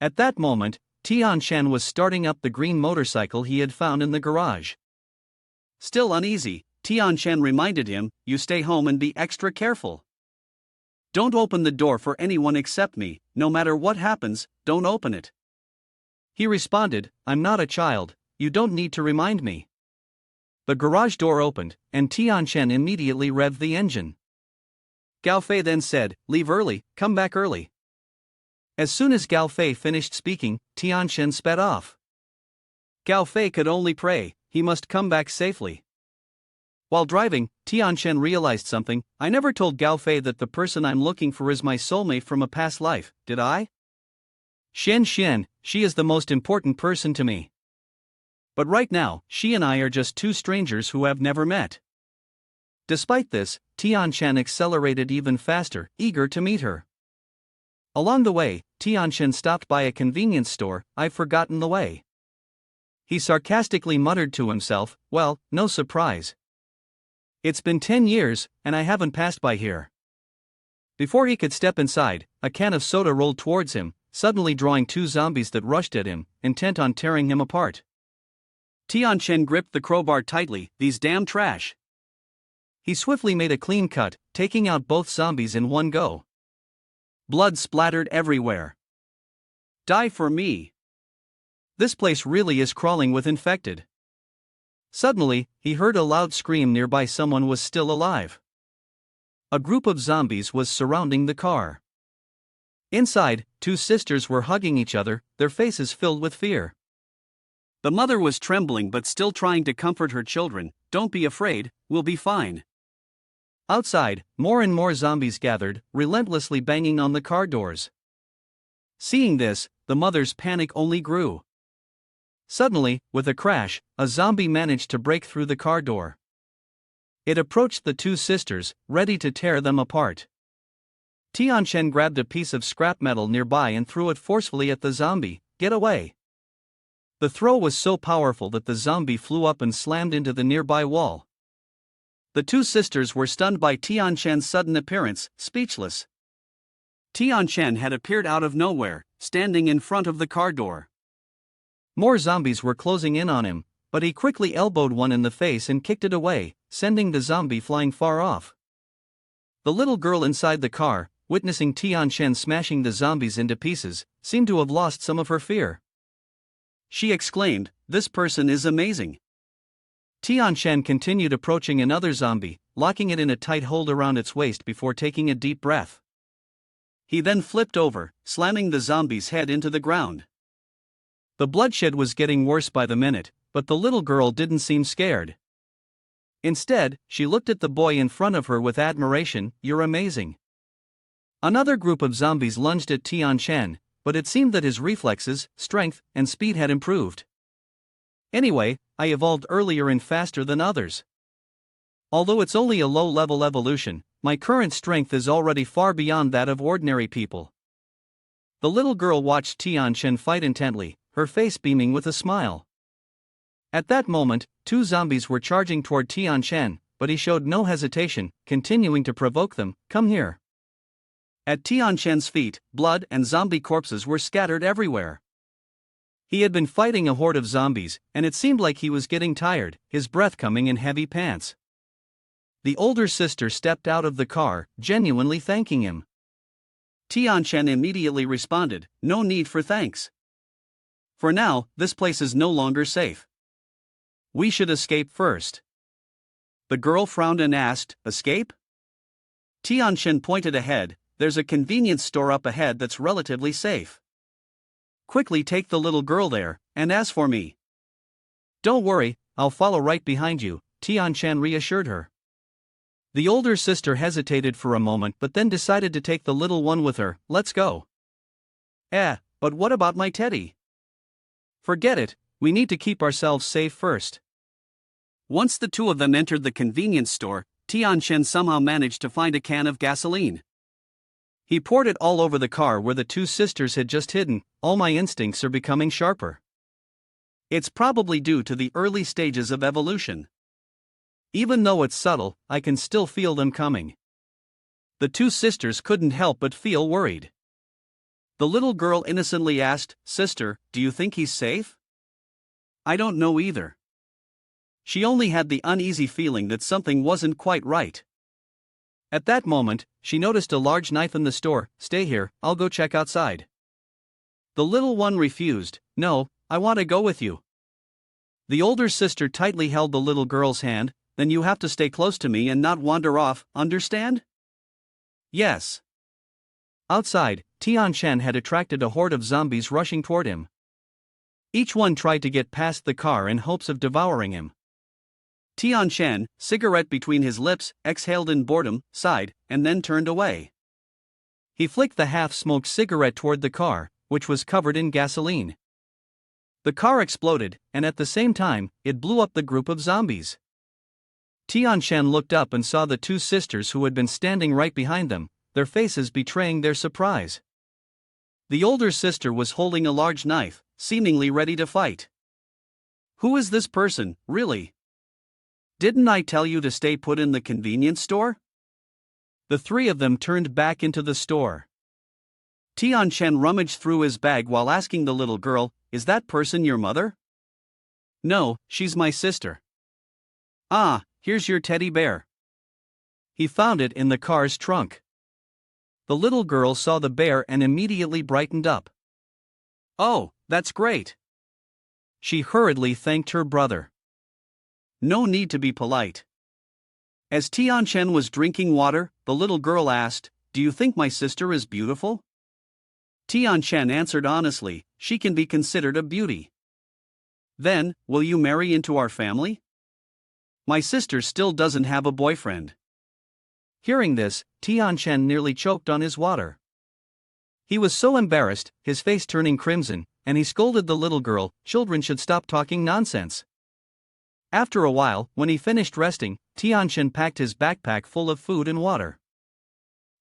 At that moment, Tianshan was starting up the green motorcycle he had found in the garage. Still uneasy, Tianshan reminded him, "You stay home and be extra careful. Don't open the door for anyone except me. No matter what happens, don't open it." He responded, "I'm not a child, you don't need to remind me." The garage door opened, and Tianshan immediately revved the engine. Gao Fei then said, "Leave early, come back early." As soon as Gao Fei finished speaking, Tianshan sped off. Gao Fei could only pray, he must come back safely. While driving, Tianshan realized something. "I never told Gao Fei that the person I'm looking for is my soulmate from a past life, did I? Xianxian, she is the most important person to me. But right now, she and I are just two strangers who have never met." Despite this, Tianshan accelerated even faster, eager to meet her. Along the way, Tianshan stopped by a convenience store. "I've forgotten the way." He sarcastically muttered to himself, "Well, no surprise. It's been 10 years, and I haven't passed by here." Before he could step inside, a can of soda rolled towards him, suddenly drawing two zombies that rushed at him, intent on tearing him apart. Tian Chen gripped the crowbar tightly. These damn trash. He swiftly made a clean cut, taking out both zombies in one go. Blood splattered everywhere. Die for me. This place really is crawling with infected. Suddenly, he heard a loud scream nearby. Someone was still alive. A group of zombies was surrounding the car. Inside, two sisters were hugging each other, their faces filled with fear. The mother was trembling but still trying to comfort her children. Don't be afraid, we'll be fine. Outside, more and more zombies gathered, relentlessly banging on the car doors. Seeing this, the mother's panic only grew. Suddenly, with a crash, a zombie managed to break through the car door. It approached the two sisters, ready to tear them apart. Tian Chen grabbed a piece of scrap metal nearby and threw it forcefully at the zombie. Get away! The throw was so powerful that the zombie flew up and slammed into the nearby wall. The two sisters were stunned by Tian Chen's sudden appearance, speechless. Tian Chen had appeared out of nowhere, standing in front of the car door. More zombies were closing in on him, but he quickly elbowed one in the face and kicked it away, sending the zombie flying far off. The little girl inside the car, witnessing Tian Chen smashing the zombies into pieces, seemed to have lost some of her fear. She exclaimed, "This person is amazing." Tian Chen continued approaching another zombie, locking it in a tight hold around its waist before taking a deep breath. He then flipped over, slamming the zombie's head into the ground. The bloodshed was getting worse by the minute, but the little girl didn't seem scared. Instead, she looked at the boy in front of her with admiration. "You're amazing." Another group of zombies lunged at Tian Chen, but it seemed that his reflexes, strength, and speed had improved. "Anyway, I evolved earlier and faster than others. Although it's only a low-level evolution, my current strength is already far beyond that of ordinary people." The little girl watched Tian Chen fight intently, her face beaming with a smile. At that moment, two zombies were charging toward Tian Chen, but he showed no hesitation, continuing to provoke them. "Come here." At Tian Chen's feet, blood and zombie corpses were scattered everywhere. He had been fighting a horde of zombies, and it seemed like he was getting tired, his breath coming in heavy pants. The older sister stepped out of the car, genuinely thanking him. Tian Chen immediately responded, "No need for thanks. For now, this place is no longer safe. We should escape first." The girl frowned and asked, "Escape?" Tian Chen pointed ahead. "There's a convenience store up ahead that's relatively safe. Quickly take the little girl there, and as for me." "Don't worry, I'll follow right behind you," Tian Chen reassured her. The older sister hesitated for a moment but then decided to take the little one with her. "Let's go." But what about my teddy?" "Forget it, we need to keep ourselves safe first." Once the two of them entered the convenience store, Tian Chen somehow managed to find a can of gasoline. He poured it all over the car where the two sisters had just hidden. "All my instincts are becoming sharper. It's probably due to the early stages of evolution. Even though it's subtle, I can still feel them coming." The two sisters couldn't help but feel worried. The little girl innocently asked, "Sister, do you think he's safe?" "I don't know either." She only had the uneasy feeling that something wasn't quite right. At that moment, she noticed a large knife in the store. "Stay here, I'll go check outside." The little one refused. "No, I want to go with you." The older sister tightly held the little girl's hand. "Then you have to stay close to me and not wander off, understand?" "Yes." Outside, Tian Chen had attracted a horde of zombies rushing toward him. Each one tried to get past the car in hopes of devouring him. Tian Chen, cigarette between his lips, exhaled in boredom, sighed, and then turned away. He flicked the half-smoked cigarette toward the car, which was covered in gasoline. The car exploded, and at the same time, it blew up the group of zombies. Tian Chen looked up and saw the two sisters who had been standing right behind them, their faces betraying their surprise. The older sister was holding a large knife, seemingly ready to fight. "Who is this person, really? Didn't I tell you to stay put in the convenience store?" The three of them turned back into the store. Tian Chen rummaged through his bag while asking the little girl, "Is that person your mother?" No, she's my sister. Ah, here's your teddy bear. He found it in the car's trunk. The little girl saw the bear and immediately brightened up. Oh, that's great. She hurriedly thanked her brother. No need to be polite. As Tianchen was drinking water, the little girl asked, "Do you think my sister is beautiful?" Tianchen answered honestly, "She can be considered a beauty." Then, will you marry into our family? My sister still doesn't have a boyfriend. Hearing this, Tianchen nearly choked on his water. He was so embarrassed, his face turning crimson, and he scolded the little girl, "Children should stop talking nonsense." After a while, when he finished resting, Tianchen packed his backpack full of food and water.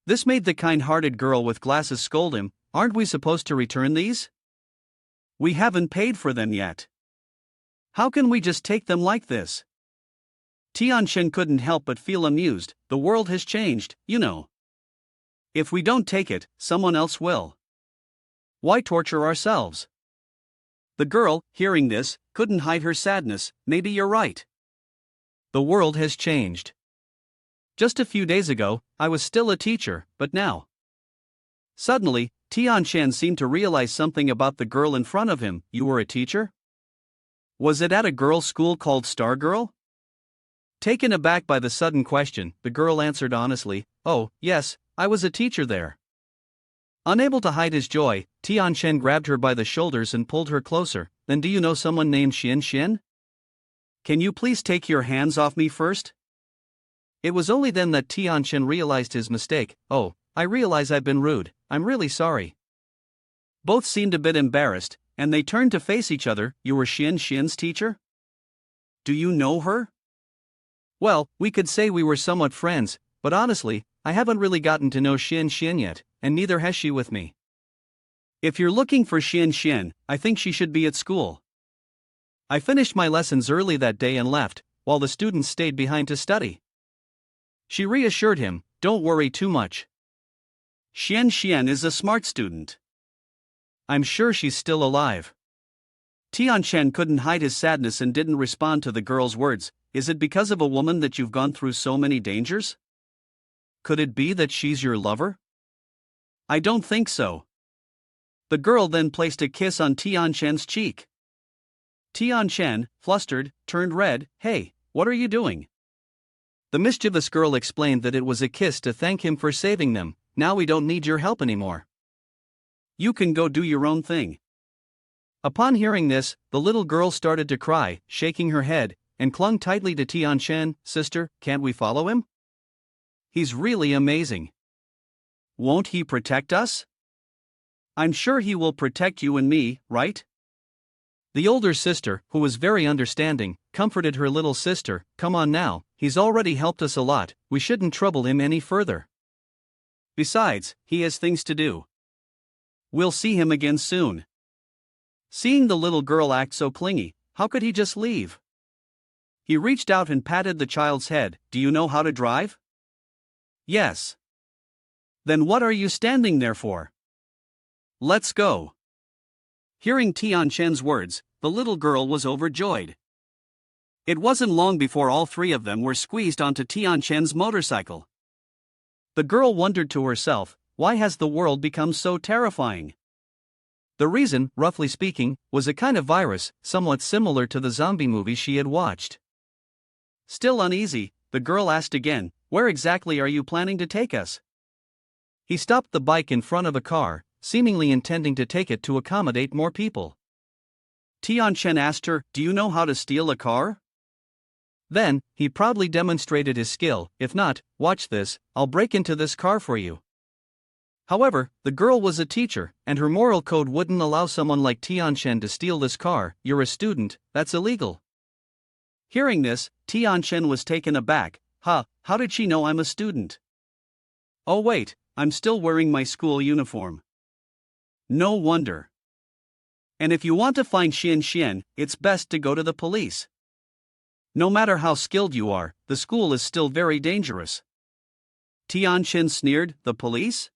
This made the kind-hearted girl with glasses scold him, "Aren't we supposed to return these? We haven't paid for them yet. How can we just take them like this?" Tianchen couldn't help but feel amused. The world has changed, you know. If we don't take it, someone else will. Why torture ourselves? The girl, hearing this, couldn't hide her sadness. Maybe you're right. The world has changed. Just a few days ago, I was still a teacher, but now. Suddenly, Tianchen seemed to realize something about the girl in front of him. You were a teacher? Was it at a girls' school called Stargirl? Taken aback by the sudden question, the girl answered honestly, "Oh, yes, I was a teacher there." Unable to hide his joy, Tianchen grabbed her by the shoulders and pulled her closer. "Then do you know someone named Xian? Can you please take your hands off me first?" It was only then that Tianchen realized his mistake. "Oh, I realize I've been rude, I'm really sorry." Both seemed a bit embarrassed, and they turned to face each other. "You were Xian's teacher? Do you know her?" "Well, we could say we were somewhat friends, but honestly, I haven't really gotten to know Xian yet, and neither has she with me." "If you're looking for Xian, I think she should be at school. I finished my lessons early that day and left, while the students stayed behind to study." She reassured him, "Don't worry too much. Xian is a smart student. I'm sure she's still alive." Tianchen couldn't hide his sadness and didn't respond to the girl's words. "Is it because of a woman that you've gone through so many dangers? Could it be that she's your lover?" "I don't think so." The girl then placed a kiss on Tianchen's cheek. Tianchen, flustered, turned red. "Hey, what are you doing?" The mischievous girl explained that it was a kiss to thank him for saving them. "Now we don't need your help anymore. You can go do your own thing." Upon hearing this, the little girl started to cry, shaking her head, and clung tightly to Tianchen. "Sister, can't we follow him? He's really amazing. Won't he protect us?" "I'm sure he will protect you and me, right?" The older sister, who was very understanding, comforted her little sister. "Come on now, he's already helped us a lot, we shouldn't trouble him any further. Besides, he has things to do. We'll see him again soon." Seeing the little girl act so clingy, how could he just leave? He reached out and patted the child's head. "Do you know how to drive?" "Yes." "Then what are you standing there for? Let's go." Hearing Tianchen's words, the little girl was overjoyed. It wasn't long before all three of them were squeezed onto Tianchen's motorcycle. The girl wondered to herself, why has the world become so terrifying? The reason, roughly speaking, was a kind of virus, somewhat similar to the zombie movies she had watched. Still uneasy, the girl asked again, "Where exactly are you planning to take us?" He stopped the bike in front of a car, seemingly intending to take it to accommodate more people. Tianchen asked her, "Do you know how to steal a car?" Then, he proudly demonstrated his skill. "If not, watch this, I'll break into this car for you." However, the girl was a teacher, and her moral code wouldn't allow someone like Tianchen to steal this car. "You're a student, that's illegal." Hearing this, Tianchen was taken aback. How did she know I'm a student? Oh wait, I'm still wearing my school uniform. No wonder. And if you want to find Xian, it's best to go to the police. No matter how skilled you are, the school is still very dangerous. Tianchen sneered. "The police?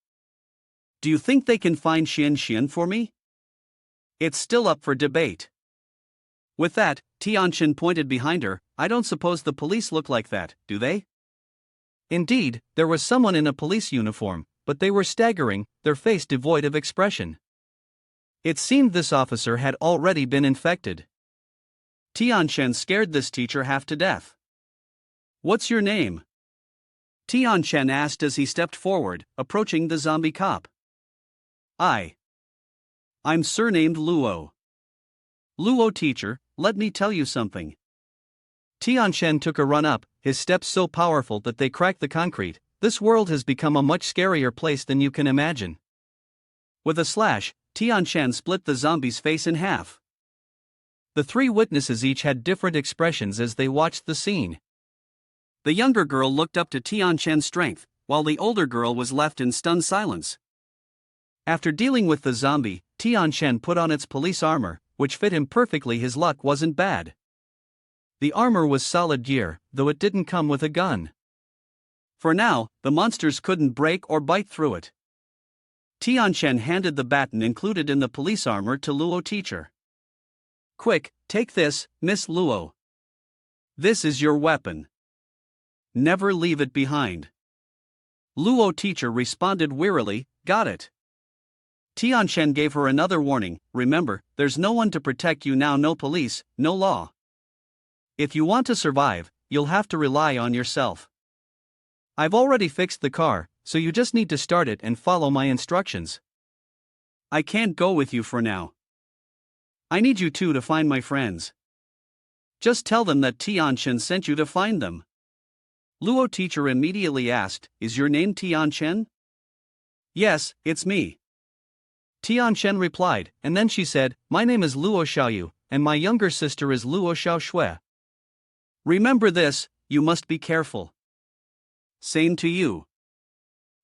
Do you think they can find Xian for me? It's still up for debate." With that, Tianchen pointed behind her. I don't suppose the police look like that, do they? Indeed, there was someone in a police uniform, but they were staggering, their face devoid of expression. It seemed this officer had already been infected. Tianchen scared this teacher half to death. What's your name? Tianchen asked as he stepped forward, approaching the zombie cop. I'm surnamed Luo. Luo teacher, let me tell you something. Tianchen took a run up, his steps so powerful that they cracked the concrete. This world has become a much scarier place than you can imagine. With a slash, Tianchen split the zombie's face in half. The three witnesses each had different expressions as they watched the scene. The younger girl looked up to Tianchen's strength, while the older girl was left in stunned silence. After dealing with the zombie, Tianchen put on its police armor, which fit him perfectly. His luck wasn't bad. The armor was solid gear, though it didn't come with a gun. For now, the monsters couldn't break or bite through it. Tianchen handed the baton included in the police armor to Luo teacher. Quick, take this, Miss Luo. This is your weapon. Never leave it behind. Luo teacher responded wearily, got it. Tianchen gave her another warning, remember, there's no one to protect you now, no police, no law. If you want to survive, you'll have to rely on yourself. I've already fixed the car, so you just need to start it and follow my instructions. I can't go with you for now. I need you two to find my friends. Just tell them that Tianchen sent you to find them. Luo teacher immediately asked, is your name Tianchen? Yes, it's me. Tianchen replied, and then she said, my name is Luo Xiaoyu, and my younger sister is Luo Xiaoshui. Remember this, you must be careful. Same to you.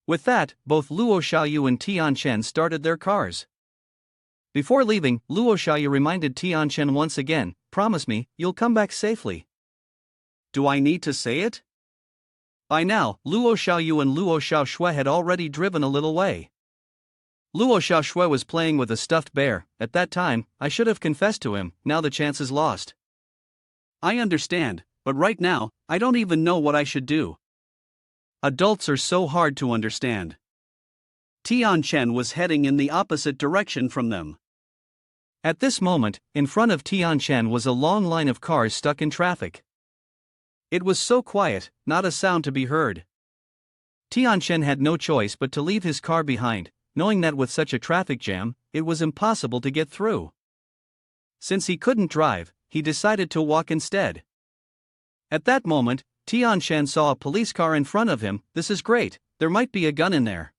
With that, both Luo Xiaoyu and Tianchen started their cars. Before leaving, Luo Xiaoyu reminded Tianchen once again, promise me, you'll come back safely. Do I need to say it? By now, Luo Xiaoyu and Luo Xiaoshui had already driven a little way. Luo Xiaoshui was playing with a stuffed bear. At that time, I should have confessed to him, now the chance is lost. I understand, but right now, I don't even know what I should do. Adults are so hard to understand. Tianchen was heading in the opposite direction from them. At this moment, in front of Tianchen was a long line of cars stuck in traffic. It was so quiet, not a sound to be heard. Tianchen had no choice but to leave his car behind, knowing that with such a traffic jam, it was impossible to get through. Since he couldn't drive, he decided to walk instead. At that moment, Tianchen saw a police car in front of him. This is great, there might be a gun in there.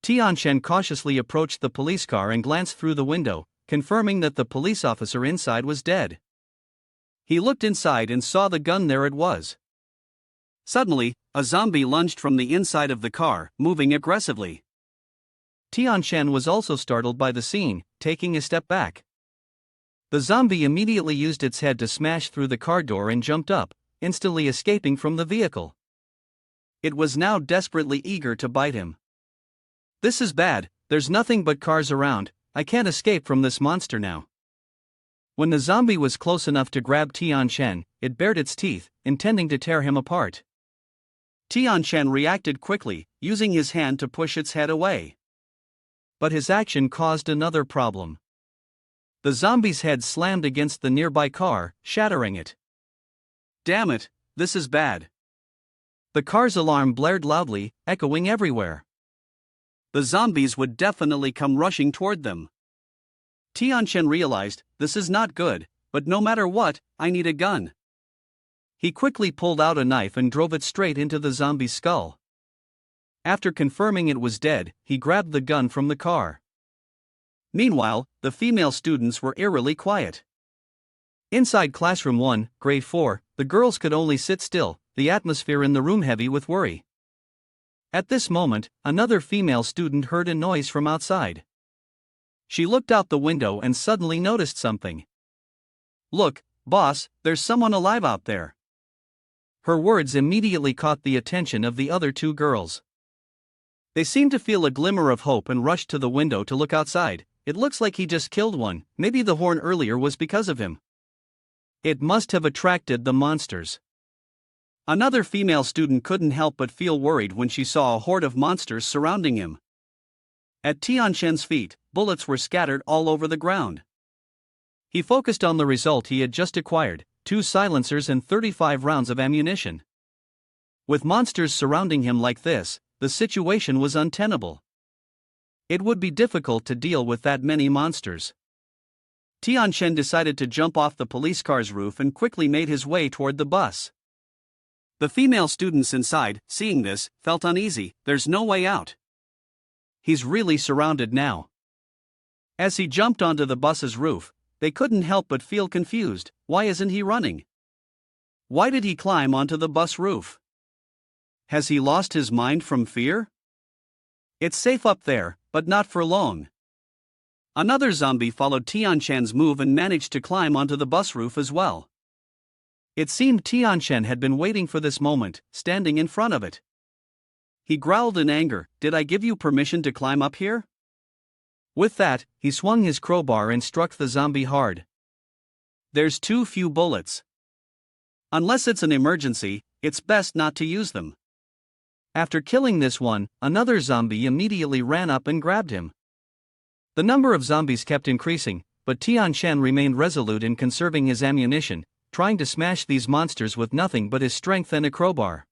Tianchen cautiously approached the police car and glanced through the window, confirming that the police officer inside was dead. He looked inside and saw the gun. There it was. Suddenly, a zombie lunged from the inside of the car, moving aggressively. Tianchen was also startled by the scene, taking a step back. The zombie immediately used its head to smash through the car door and jumped up, instantly escaping from the vehicle. It was now desperately eager to bite him. This is bad, there's nothing but cars around, I can't escape from this monster now. When the zombie was close enough to grab Tianchen, it bared its teeth, intending to tear him apart. Tianchen reacted quickly, using his hand to push its head away. But his action caused another problem. The zombie's head slammed against the nearby car, shattering it. Damn it, this is bad. The car's alarm blared loudly, echoing everywhere. The zombies would definitely come rushing toward them. Tianchen realized, this is not good, but no matter what, I need a gun. He quickly pulled out a knife and drove it straight into the zombie's skull. After confirming it was dead, he grabbed the gun from the car. Meanwhile, the female students were eerily quiet. Inside classroom 1, grade 4, the girls could only sit still, the atmosphere in the room heavy with worry. At this moment, another female student heard a noise from outside. She looked out the window and suddenly noticed something. Look, boss, there's someone alive out there. Her words immediately caught the attention of the other two girls. They seemed to feel a glimmer of hope and rushed to the window to look outside. It looks like he just killed one, maybe the horn earlier was because of him. It must have attracted the monsters. Another female student couldn't help but feel worried when she saw a horde of monsters surrounding him. At Tianshan's feet, bullets were scattered all over the ground. He focused on the result he had just acquired: 2 silencers and 35 rounds of ammunition. With monsters surrounding him like this, the situation was untenable. It would be difficult to deal with that many monsters. Tianshan decided to jump off the police car's roof and quickly made his way toward the bus. The female students inside, seeing this, felt uneasy. There's no way out. He's really surrounded now. As he jumped onto the bus's roof, they couldn't help but feel confused. Why isn't he running? Why did he climb onto the bus roof? Has he lost his mind from fear? It's safe up there, but not for long. Another zombie followed Tianshan's move and managed to climb onto the bus roof as well. It seemed Tianshan had been waiting for this moment, standing in front of it. He growled in anger, "Did I give you permission to climb up here?" With that, he swung his crowbar and struck the zombie hard. There's too few bullets. Unless it's an emergency, it's best not to use them. After killing this one, another zombie immediately ran up and grabbed him. The number of zombies kept increasing, but Tianshan remained resolute in conserving his ammunition, trying to smash these monsters with nothing but his strength and a crowbar.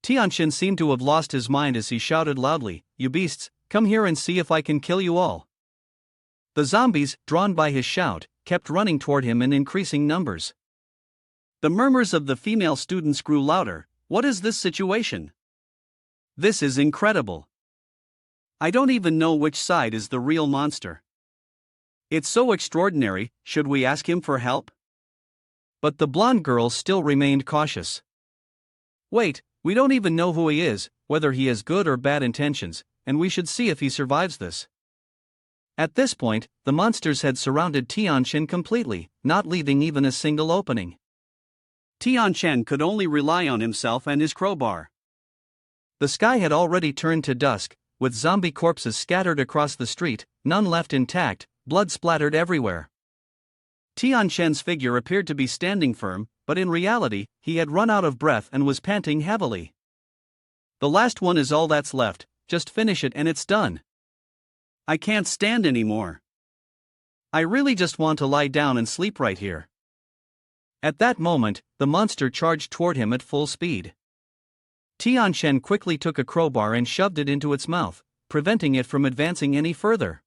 Tianshan seemed to have lost his mind as he shouted loudly, "You beasts, come here and see if I can kill you all." The zombies, drawn by his shout, kept running toward him in increasing numbers. The murmurs of the female students grew louder. What is this situation? This is incredible. I don't even know which side is the real monster. It's so extraordinary. Should we ask him for help? But the blonde girl still remained cautious. Wait, we don't even know who he is, whether he has good or bad intentions, and we should see if he survives this. At this point, the monsters had surrounded Tianshan completely, not leaving even a single opening. Tianshan could only rely on himself and his crowbar. The sky had already turned to dusk, with zombie corpses scattered across the street, none left intact, blood splattered everywhere. Tianshan's figure appeared to be standing firm, but in reality, he had run out of breath and was panting heavily. The last one is all that's left, just finish it and it's done. I can't stand anymore. I really just want to lie down and sleep right here. At that moment, the monster charged toward him at full speed. Tianshan quickly took a crowbar and shoved it into its mouth, preventing it from advancing any further.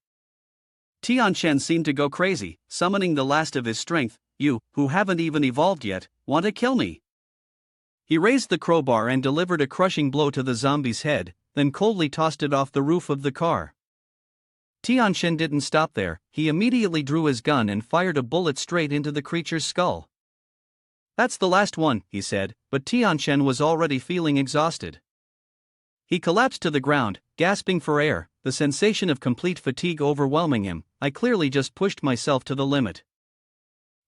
Tianshan seemed to go crazy, summoning the last of his strength. "You, who haven't even evolved yet, want to kill me?" He raised the crowbar and delivered a crushing blow to the zombie's head, then coldly tossed it off the roof of the car. Tianshan didn't stop there. He immediately drew his gun and fired a bullet straight into the creature's skull. "That's the last one," he said, but Tianshan was already feeling exhausted. He collapsed to the ground, gasping for air, the sensation of complete fatigue overwhelming him. I clearly just pushed myself to the limit.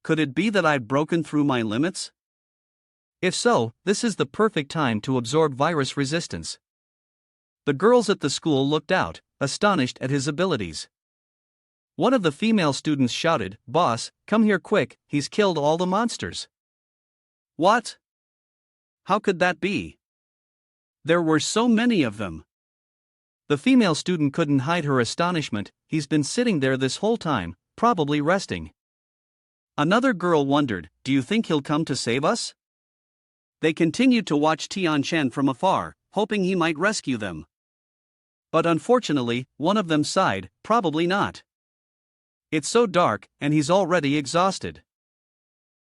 Could it be that I'd broken through my limits? If so, this is the perfect time to absorb virus resistance. The girls at the school looked out, astonished at his abilities. One of the female students shouted, "Boss, come here quick, he's killed all the monsters." What? How could that be? There were so many of them. The female student couldn't hide her astonishment. "He's been sitting there this whole time, probably resting." Another girl wondered, "Do you think he'll come to save us?" They continued to watch Tianshan from afar, hoping he might rescue them. But unfortunately, one of them sighed, "Probably not. It's so dark, and he's already exhausted.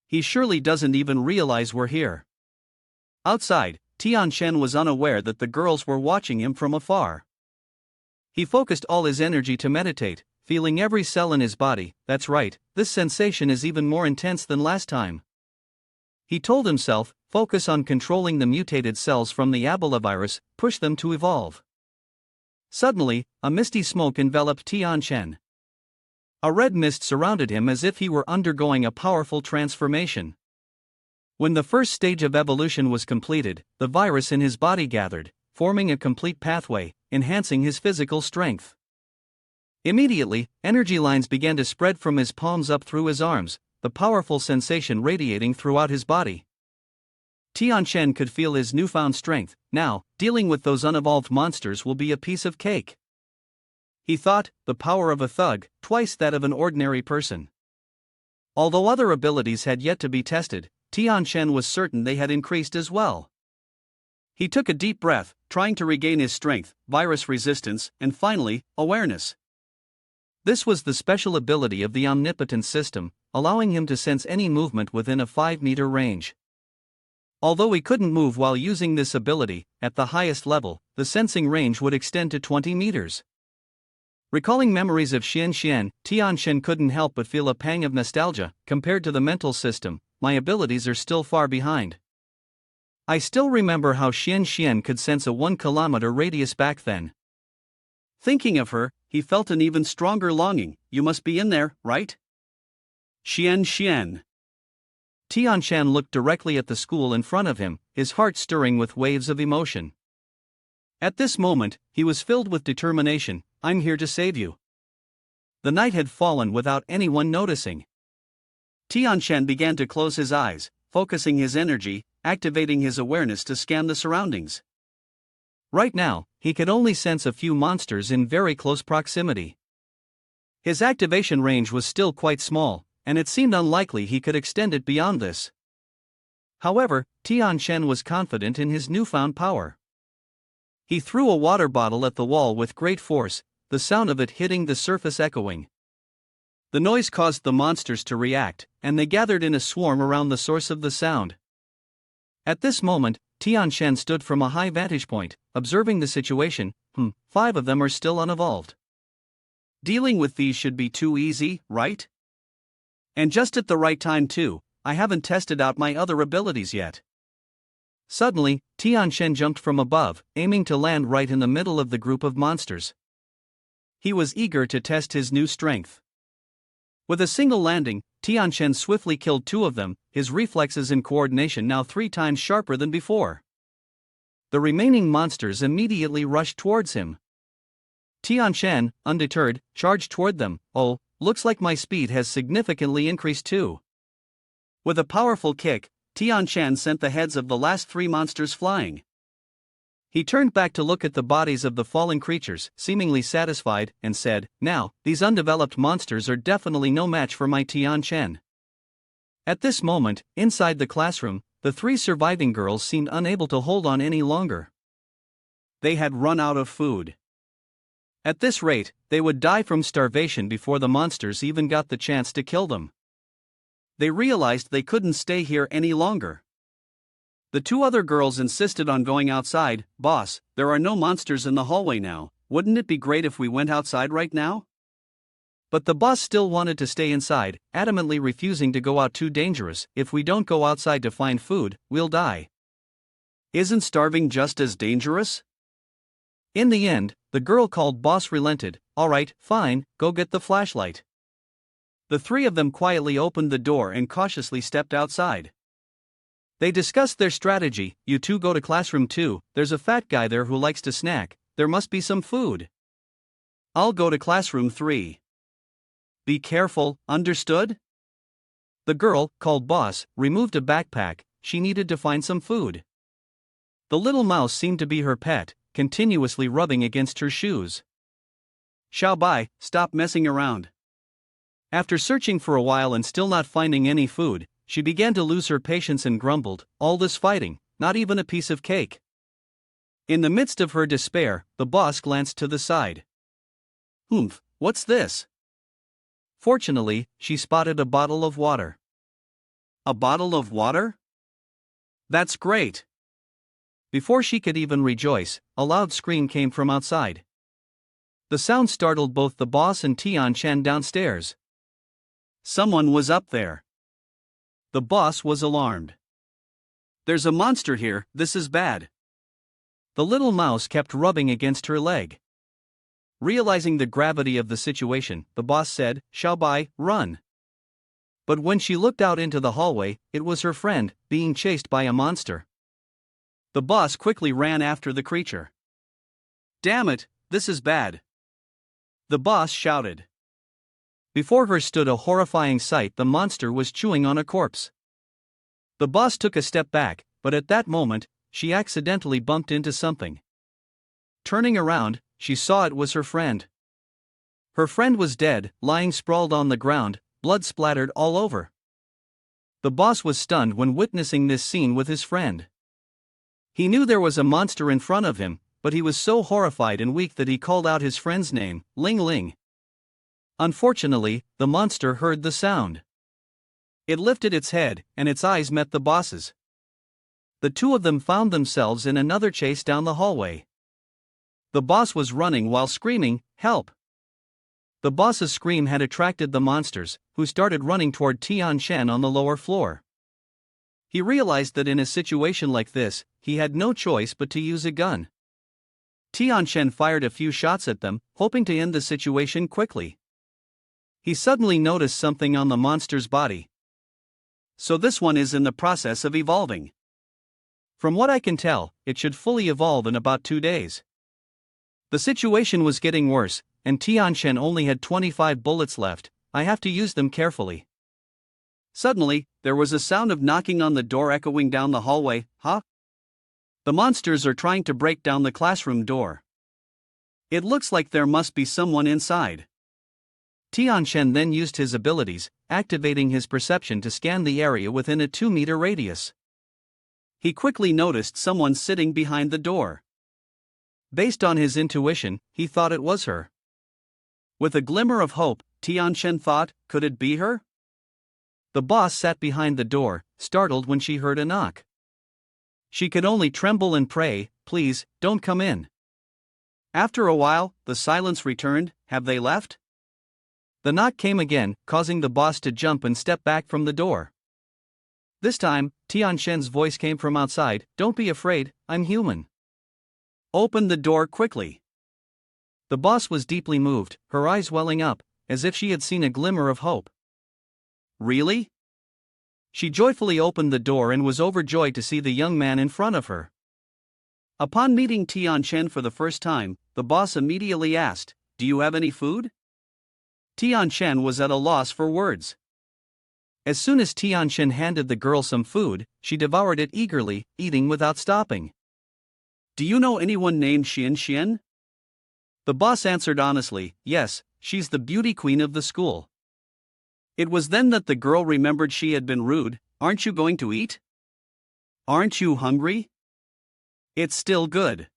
He surely doesn't even realize we're here." Outside, Tianshan was unaware that the girls were watching him from afar. He focused all his energy to meditate, feeling every cell in his body. "That's right, this sensation is even more intense than last time." He told himself, "Focus on controlling the mutated cells from the Ebola virus, push them to evolve." Suddenly, a misty smoke enveloped Tianshan. A red mist surrounded him as if he were undergoing a powerful transformation. When the first stage of evolution was completed, the virus in his body gathered, forming a complete pathway, enhancing his physical strength. Immediately, energy lines began to spread from his palms up through his arms, the powerful sensation radiating throughout his body. Tianchen could feel his newfound strength. Now, dealing with those unevolved monsters will be a piece of cake. He thought, the power of a thug, twice that of an ordinary person. Although other abilities had yet to be tested, Tianchen was certain they had increased as well. He took a deep breath, trying to regain his strength, virus resistance, and finally, awareness. This was the special ability of the omnipotent system, allowing him to sense any movement within a 5-meter range. Although he couldn't move while using this ability, at the highest level, the sensing range would extend to 20 meters. Recalling memories of Xian, Tianchen couldn't help but feel a pang of nostalgia. Compared to the mental system, my abilities are still far behind. I still remember how Xian could sense a 1-kilometer radius back then. Thinking of her, he felt an even stronger longing. You must be in there, right? Xian. Tianchen looked directly at the school in front of him, his heart stirring with waves of emotion. At this moment, he was filled with determination. I'm here to save you. The night had fallen without anyone noticing. Tianchen began to close his eyes, focusing his energy, activating his awareness to scan the surroundings. Right now, he could only sense a few monsters in very close proximity. His activation range was still quite small, and it seemed unlikely he could extend it beyond this. However, Tianchen was confident in his newfound power. He threw a water bottle at the wall with great force, the sound of it hitting the surface echoing. The noise caused the monsters to react, and they gathered in a swarm around the source of the sound. At this moment, Tianchen stood from a high vantage point, observing the situation. 5 of them are still unevolved. Dealing with these should be too easy, right? And just at the right time too. I haven't tested out my other abilities yet. Suddenly, Tianchen jumped from above, aiming to land right in the middle of the group of monsters. He was eager to test his new strength. With a single landing, Tianchen swiftly killed 2 of them, his reflexes and coordination now 3 times sharper than before. The remaining monsters immediately rushed towards him. Tianchen, undeterred, charged toward them. Oh, looks like my speed has significantly increased too. With a powerful kick, Tianchen sent the heads of the last 3 monsters flying. He turned back to look at the bodies of the fallen creatures, seemingly satisfied, and said, Now, these undeveloped monsters are definitely no match for my Tianchen. At this moment, inside the classroom, the 3 surviving girls seemed unable to hold on any longer. They had run out of food. At this rate, they would die from starvation before the monsters even got the chance to kill them. They realized they couldn't stay here any longer. The 2 other girls insisted on going outside. Boss, there are no monsters in the hallway now. Wouldn't it be great if we went outside right now? But the boss still wanted to stay inside, adamantly refusing to go out. Too dangerous. If we don't go outside to find food, we'll die. Isn't starving just as dangerous? In the end, the girl called boss relented. Alright, fine, go get the flashlight. The 3 of them quietly opened the door and cautiously stepped outside. They discussed their strategy. You 2 go to classroom 2, there's a fat guy there who likes to snack, there must be some food. I'll go to classroom 3. Be careful, understood? The girl, called boss, removed a backpack. She needed to find some food. The little mouse seemed to be her pet, continuously rubbing against her shoes. Xiaobai, stop messing around. After searching for a while and still not finding any food, she began to lose her patience and grumbled, all this fighting, not even a piece of cake. In the midst of her despair, the boss glanced to the side. What's this? Fortunately, she spotted a bottle of water. A bottle of water? That's great. Before she could even rejoice, a loud scream came from outside. The sound startled both the boss and Tianchen downstairs. Someone was up there. The boss was alarmed. There's a monster here, this is bad. The little mouse kept rubbing against her leg. Realizing the gravity of the situation, the boss said, Xiaobai, run. But when she looked out into the hallway, it was her friend, being chased by a monster. The boss quickly ran after the creature. Damn it, this is bad. The boss shouted. Before her stood a horrifying sight: the monster was chewing on a corpse. The boss took a step back, but at that moment, she accidentally bumped into something. Turning around, she saw it was her friend. Her friend was dead, lying sprawled on the ground, blood splattered all over. The boss was stunned when witnessing this scene with his friend. He knew there was a monster in front of him, but he was so horrified and weak that he called out his friend's name, Ling Ling. Unfortunately, the monster heard the sound. It lifted its head, and its eyes met the boss's. The two of them found themselves in another chase down the hallway. The boss was running while screaming, "Help!" The boss's scream had attracted the monsters, who started running toward Tian Shen on the lower floor. He realized that in a situation like this, he had no choice but to use a gun. Tian Shen fired a few shots at them, hoping to end the situation quickly. He suddenly noticed something on the monster's body. So this one is in the process of evolving. From what I can tell, it should fully evolve in about 2 days. The situation was getting worse, and Tian Shen only had 25 bullets left. I have to use them carefully. Suddenly, there was a sound of knocking on the door echoing down the hallway. Huh? The monsters are trying to break down the classroom door. It looks like there must be someone inside. Tian Shen then used his abilities, activating his perception to scan the area within a 2-meter radius. He quickly noticed someone sitting behind the door. Based on his intuition, he thought it was her. With a glimmer of hope, Tian Shen thought, could it be her? The boss sat behind the door, startled when she heard a knock. She could only tremble and pray, "Please, don't come in." After a while, the silence returned. Have they left? The knock came again, causing the boss to jump and step back from the door. This time, Tian Shen's voice came from outside, "Don't be afraid, I'm human." Open the door quickly. The boss was deeply moved, her eyes welling up, as if she had seen a glimmer of hope. Really? She joyfully opened the door and was overjoyed to see the young man in front of her. Upon meeting Tian Shen for the first time, the boss immediately asked, "Do you have any food?" Tian Shen was at a loss for words. As soon as Tian Shen handed the girl some food, she devoured it eagerly, eating without stopping. "Do you know anyone named Xian Xian?" The boss answered honestly, "Yes, she's the beauty queen of the school." It was then that the girl remembered she had been rude. "Aren't you going to eat? Aren't you hungry? It's still good."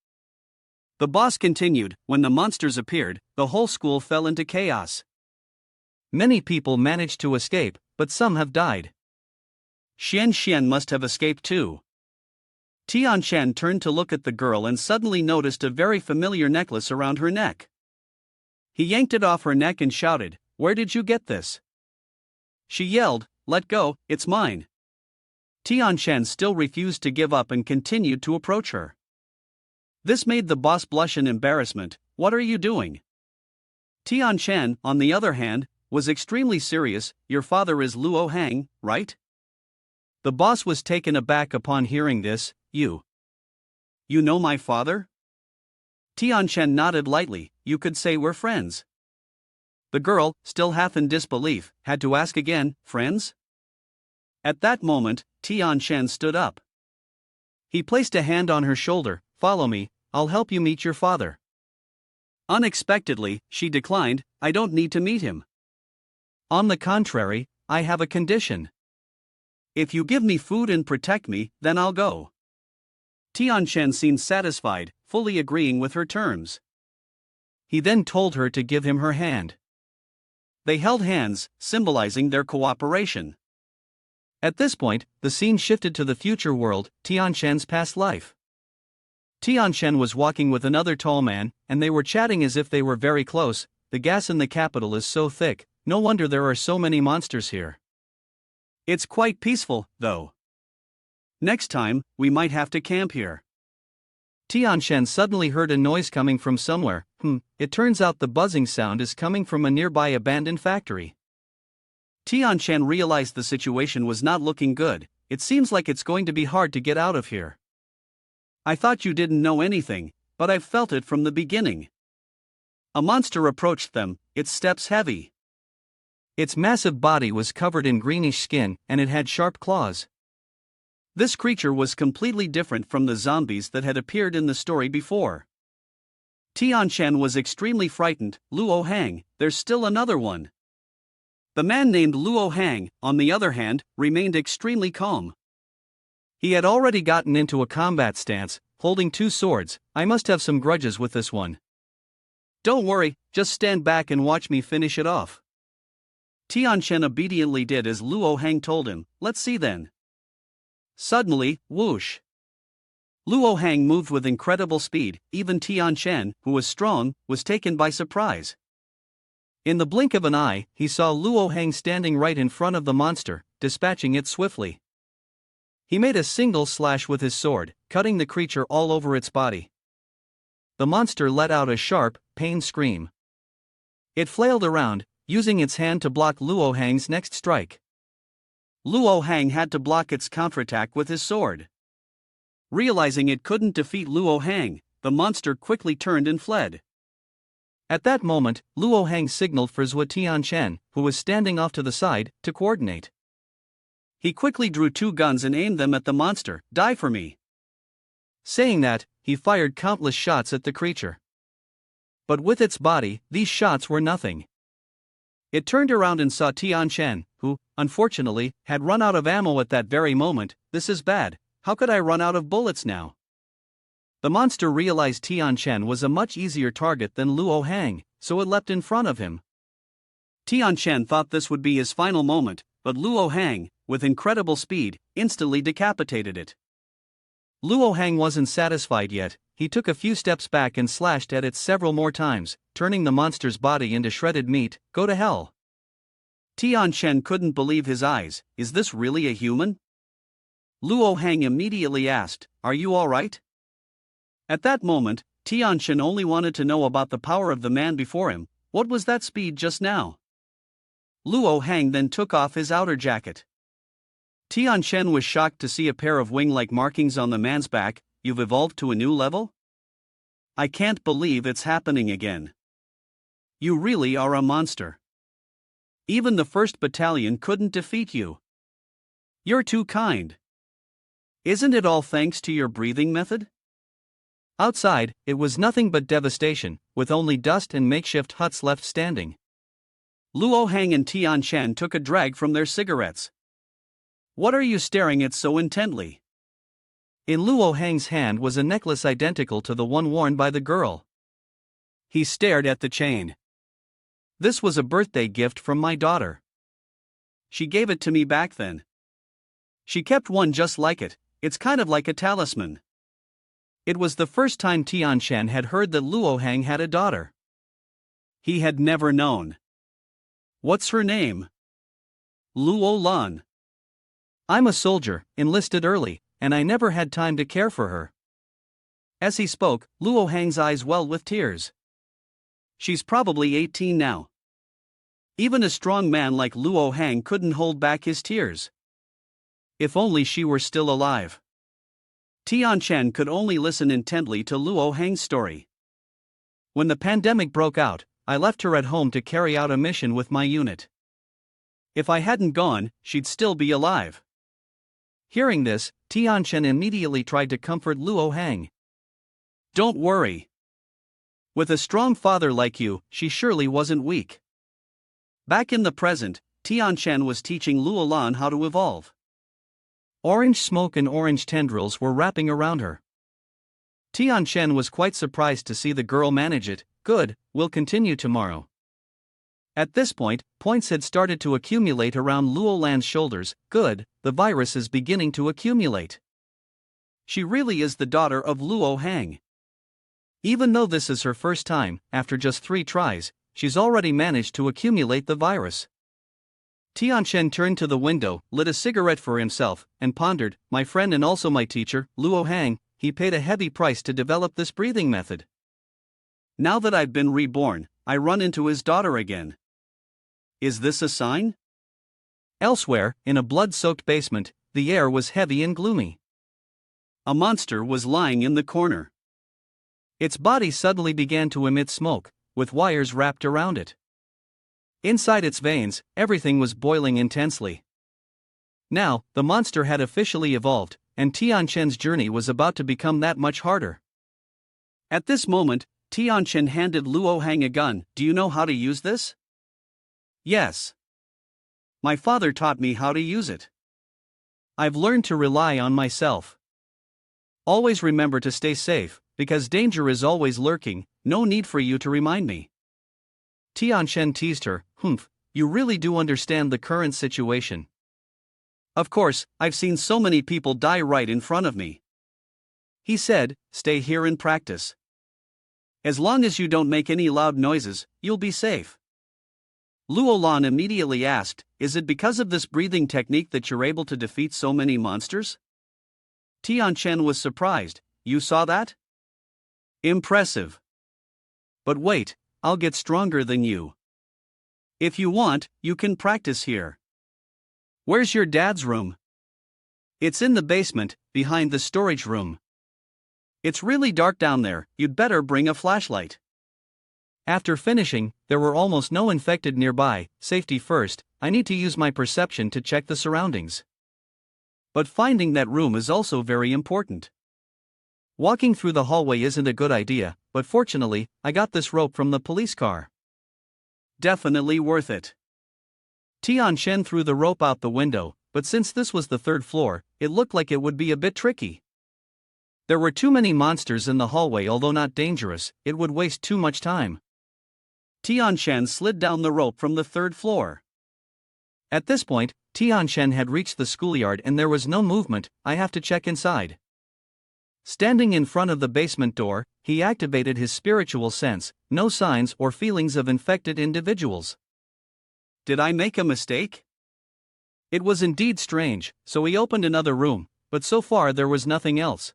The boss continued, "When the monsters appeared, the whole school fell into chaos. Many people managed to escape, but some have died. Xian Xian must have escaped too." Tian Shen turned to look at the girl and suddenly noticed a very familiar necklace around her neck. He yanked it off her neck and shouted, "Where did you get this?" She yelled, "Let go, it's mine." Tian Shen still refused to give up and continued to approach her. This made the boss blush in embarrassment. "What are you doing?" Tian Shen, on the other hand, was extremely serious. "Your father is Luo Hang, right?" The boss was taken aback upon hearing this. You know my father?" Tian Shen nodded lightly. "You could say we're friends." The girl, still half in disbelief, had to ask again, "Friends?" At that moment, Tian Shen stood up. He placed a hand on her shoulder. "Follow me, I'll help you meet your father." Unexpectedly, she declined, "I don't need to meet him. On the contrary, I have a condition. If you give me food and protect me, then I'll go." Tian Shen seemed satisfied, fully agreeing with her terms. He then told her to give him her hand. They held hands, symbolizing their cooperation. At this point, the scene shifted to the future world, Tian Shen's past life. Tian Shen was walking with another tall man, and they were chatting as if they were very close. "The gas in the capital is so thick, no wonder there are so many monsters here." "It's quite peaceful, though. Next time, we might have to camp here." Tian Shen suddenly heard a noise coming from somewhere. It turns out the buzzing sound is coming from a nearby abandoned factory. Tian Shen realized the situation was not looking good. "It seems like it's going to be hard to get out of here. I thought you didn't know anything, but I've felt it from the beginning." A monster approached them, its steps heavy. Its massive body was covered in greenish skin and it had sharp claws. This creature was completely different from the zombies that had appeared in the story before. Tian Shen was extremely frightened. Luo Hang, there's still another one. The man named Luo Hang, on the other hand, remained extremely calm. He had already gotten into a combat stance, holding two swords. I must have some grudges with this one. Don't worry, just stand back and watch me finish it off. Tian Shen obediently did as Luo Hang told him. Let's see then. Suddenly, whoosh! Luo Hang moved with incredible speed. Even Tian Shen, who was strong, was taken by surprise. In the blink of an eye, he saw Luo Hang standing right in front of the monster, dispatching it swiftly. He made a single slash with his sword, cutting the creature all over its body. The monster let out a sharp, pained scream. It flailed around, using its hand to block Luo Hang's next strike. Luo Hang had to block its counterattack with his sword. Realizing it couldn't defeat Luo Hang, the monster quickly turned and fled. At that moment, Luo Hang signaled for Zhou Tian Shen, who was standing off to the side, to coordinate. He quickly drew two guns and aimed them at the monster. Die for me. Saying that, he fired countless shots at the creature. But with its body, these shots were nothing. It turned around and saw Tian Shen, who, unfortunately, had run out of ammo at that very moment. This is bad. How could I run out of bullets now? The monster realized Tian Shen was a much easier target than Luo Hang, so it leapt in front of him. Tian Shen thought this would be his final moment, but Luo Hang, with incredible speed, instantly decapitated it. Luo Hang wasn't satisfied yet. He took a few steps back and slashed at it several more times, turning the monster's body into shredded meat. Go to hell. Tian Shen couldn't believe his eyes. Is this really a human? Luo Hang immediately asked, Are you alright? At that moment, Tian Shen only wanted to know about the power of the man before him. What was that speed just now? Luo Hang then took off his outer jacket. Tian Shen was shocked to see a pair of wing-like markings on the man's back. You've evolved to a new level? I can't believe it's happening again. You really are a monster. Even the 1st Battalion couldn't defeat you. You're too kind. Isn't it all thanks to your breathing method? Outside, it was nothing but devastation, with only dust and makeshift huts left standing. Luo Hang and Tian Shen took a drag from their cigarettes. What are you staring at so intently? In Luo Hang's hand was a necklace identical to the one worn by the girl. He stared at the chain. This was a birthday gift from my daughter. She gave it to me back then. She kept one just like it. It's kind of like a talisman. It was the first time Tian Shen had heard that Luo Hang had a daughter. He had never known. What's her name? Luo Lan. I'm a soldier, enlisted early, and I never had time to care for her. As he spoke, Luo Hang's eyes welled with tears. She's probably 18 now. Even a strong man like Luo Hang couldn't hold back his tears. If only she were still alive. Tian Shen could only listen intently to Luo Hang's story. When the pandemic broke out, I left her at home to carry out a mission with my unit. If I hadn't gone, she'd still be alive. Hearing this, Tian Shen immediately tried to comfort Luo Hang. Don't worry. With a strong father like you, she surely wasn't weak. Back in the present, Tian Shen was teaching Luo Lan how to evolve. Orange smoke and orange tendrils were wrapping around her. Tian Shen was quite surprised to see the girl manage it. Good, we'll continue tomorrow. At this point, points had started to accumulate around Luo Lan's shoulders. Good, the virus is beginning to accumulate. She really is the daughter of Luo Hang. Even though this is her first time, after just 3 tries, she's already managed to accumulate the virus. Tian Shen turned to the window, lit a cigarette for himself, and pondered, my friend and also my teacher, Luo Hang, he paid a heavy price to develop this breathing method. Now that I've been reborn, I run into his daughter again. Is this a sign? Elsewhere, in a blood-soaked basement, the air was heavy and gloomy. A monster was lying in the corner. Its body suddenly began to emit smoke, with wires wrapped around it. Inside its veins, everything was boiling intensely. Now, the monster had officially evolved, and Tianqian's journey was about to become that much harder. At this moment, Tianqian handed Luo Hang a gun. Do you know how to use this? Yes. My father taught me how to use it. I've learned to rely on myself. Always remember to stay safe, because danger is always lurking, no need for you to remind me. Tianqian teased her. You really do understand the current situation. Of course, I've seen so many people die right in front of me. He said, stay here and practice. As long as you don't make any loud noises, you'll be safe. Luo Lan immediately asked, is it because of this breathing technique that you're able to defeat so many monsters? Tianqian was surprised. You saw that? Impressive. But wait, I'll get stronger than you. If you want, you can practice here. Where's your dad's room? It's in the basement, behind the storage room. It's really dark down there, you'd better bring a flashlight. After finishing, there were almost no infected nearby. Safety first, I need to use my perception to check the surroundings. But finding that room is also very important. Walking through the hallway isn't a good idea, but fortunately, I got this rope from the police car. Definitely worth it. Tianqian threw the rope out the window, but since this was the third floor, it looked like it would be a bit tricky. There were too many monsters in the hallway. Although not dangerous, it would waste too much time. Tianqian slid down the rope from the third floor. At this point, Tianqian had reached the schoolyard and there was no movement. I have to check inside. Standing in front of the basement door, he activated his spiritual sense. No signs or feelings of infected individuals. Did I make a mistake? It was indeed strange, so he opened another room, but so far there was nothing else.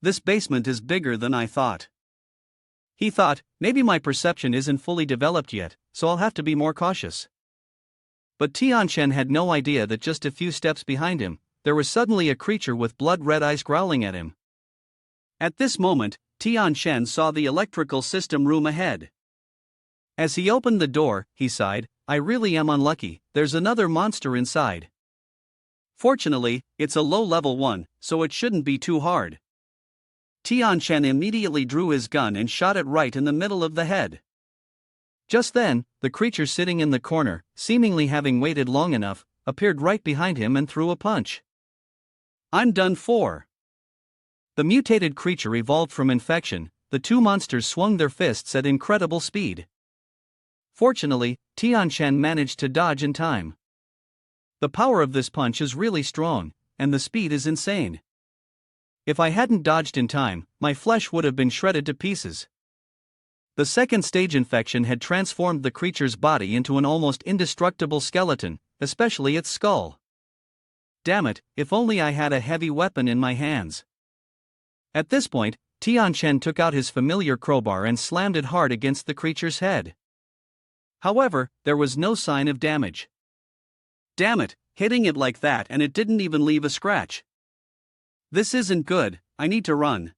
This basement is bigger than I thought. He thought, maybe my perception isn't fully developed yet, so I'll have to be more cautious. But Tianqian had no idea that just a few steps behind him, there was suddenly a creature with blood-red eyes growling at him. At this moment, Tianqian saw the electrical system room ahead. As he opened the door, he sighed, I really am unlucky, there's another monster inside. Fortunately, it's a low-level one, so it shouldn't be too hard. Tianqian immediately drew his gun and shot it right in the middle of the head. Just then, the creature sitting in the corner, seemingly having waited long enough, appeared right behind him and threw a punch. I'm done for. The mutated creature evolved from infection. The two monsters swung their fists at incredible speed. Fortunately, Tianqian managed to dodge in time. The power of this punch is really strong, and the speed is insane. If I hadn't dodged in time, my flesh would have been shredded to pieces. The second stage infection had transformed the creature's body into an almost indestructible skeleton, especially its skull. Damn it, if only I had a heavy weapon in my hands. At this point, Tianqian took out his familiar crowbar and slammed it hard against the creature's head. However, there was no sign of damage. Damn it, hitting it like that and it didn't even leave a scratch. This isn't good, I need to run.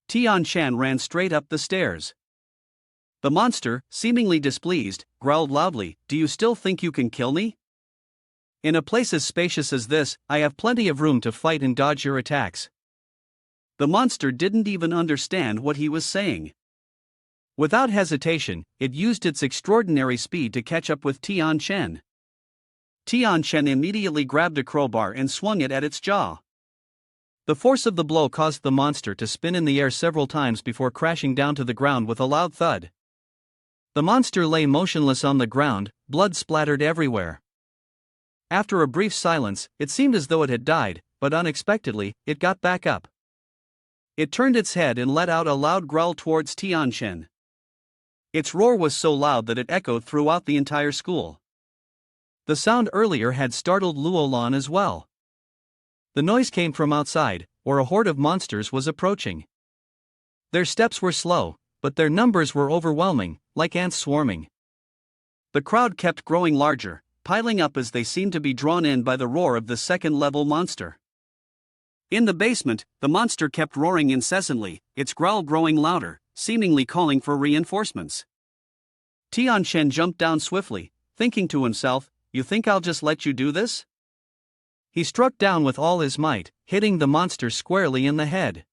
Tianqian ran straight up the stairs. The monster, seemingly displeased, growled loudly, do you still think you can kill me? In a place as spacious as this, I have plenty of room to fight and dodge your attacks. The monster didn't even understand what he was saying. Without hesitation, it used its extraordinary speed to catch up with Tianqian. Tianqian immediately grabbed a crowbar and swung it at its jaw. The force of the blow caused the monster to spin in the air several times before crashing down to the ground with a loud thud. The monster lay motionless on the ground, blood splattered everywhere. After a brief silence, it seemed as though it had died, but unexpectedly, it got back up. It turned its head and let out a loud growl towards Tianqian. Its roar was so loud that it echoed throughout the entire school. The sound earlier had startled Luo Lan as well. The noise came from outside, or a horde of monsters was approaching. Their steps were slow, but their numbers were overwhelming, like ants swarming. The crowd kept growing larger, piling up as they seemed to be drawn in by the roar of the second-level monster. In the basement, the monster kept roaring incessantly, its growl growing louder, seemingly calling for reinforcements. Tianchen jumped down swiftly, thinking to himself, "You think I'll just let you do this?" He struck down with all his might, hitting the monster squarely in the head.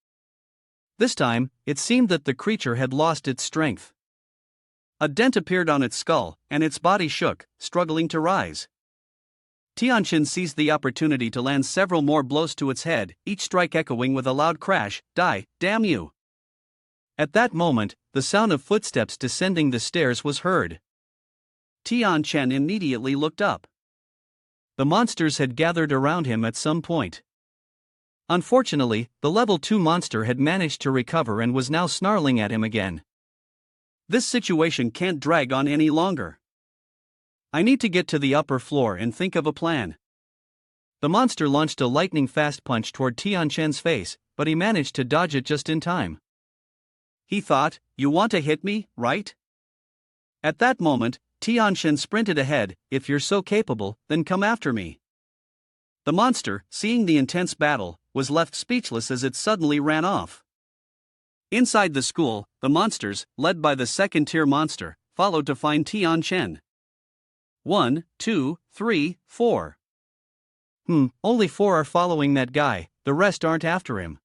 This time, it seemed that the creature had lost its strength. A dent appeared on its skull, and its body shook, struggling to rise. Tianchen seized the opportunity to land several more blows to its head, each strike echoing with a loud crash, "Die, damn you!" At that moment, the sound of footsteps descending the stairs was heard. Tianchen immediately looked up. The monsters had gathered around him at some point. Unfortunately, the level 2 monster had managed to recover and was now snarling at him again. This situation can't drag on any longer. I need to get to the upper floor and think of a plan. The monster launched a lightning-fast punch toward Tianchen's face, but he managed to dodge it just in time. He thought, "You want to hit me, right?" At that moment, Tianchen sprinted ahead. "If you're so capable, then come after me." The monster, seeing the intense battle, was left speechless as it suddenly ran off. Inside the school, the monsters, led by the second-tier monster, followed to find Tianchen. 1, 2, 3, 4. Only 4 are following that guy, the rest aren't after him.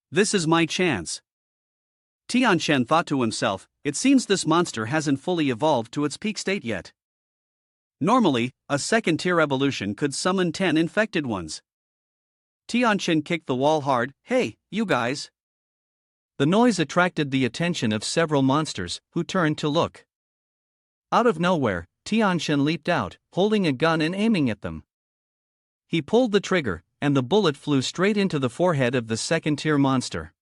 This is my chance. Tianchen thought to himself, it seems this monster hasn't fully evolved to its peak state yet. Normally, a second-tier evolution could summon 10 infected ones. Tianchen kicked the wall hard. "Hey, you guys!" The noise attracted the attention of several monsters, who turned to look. Out of nowhere, Tianchen leaped out, holding a gun and aiming at them. He pulled the trigger, and the bullet flew straight into the forehead of the second-tier monster.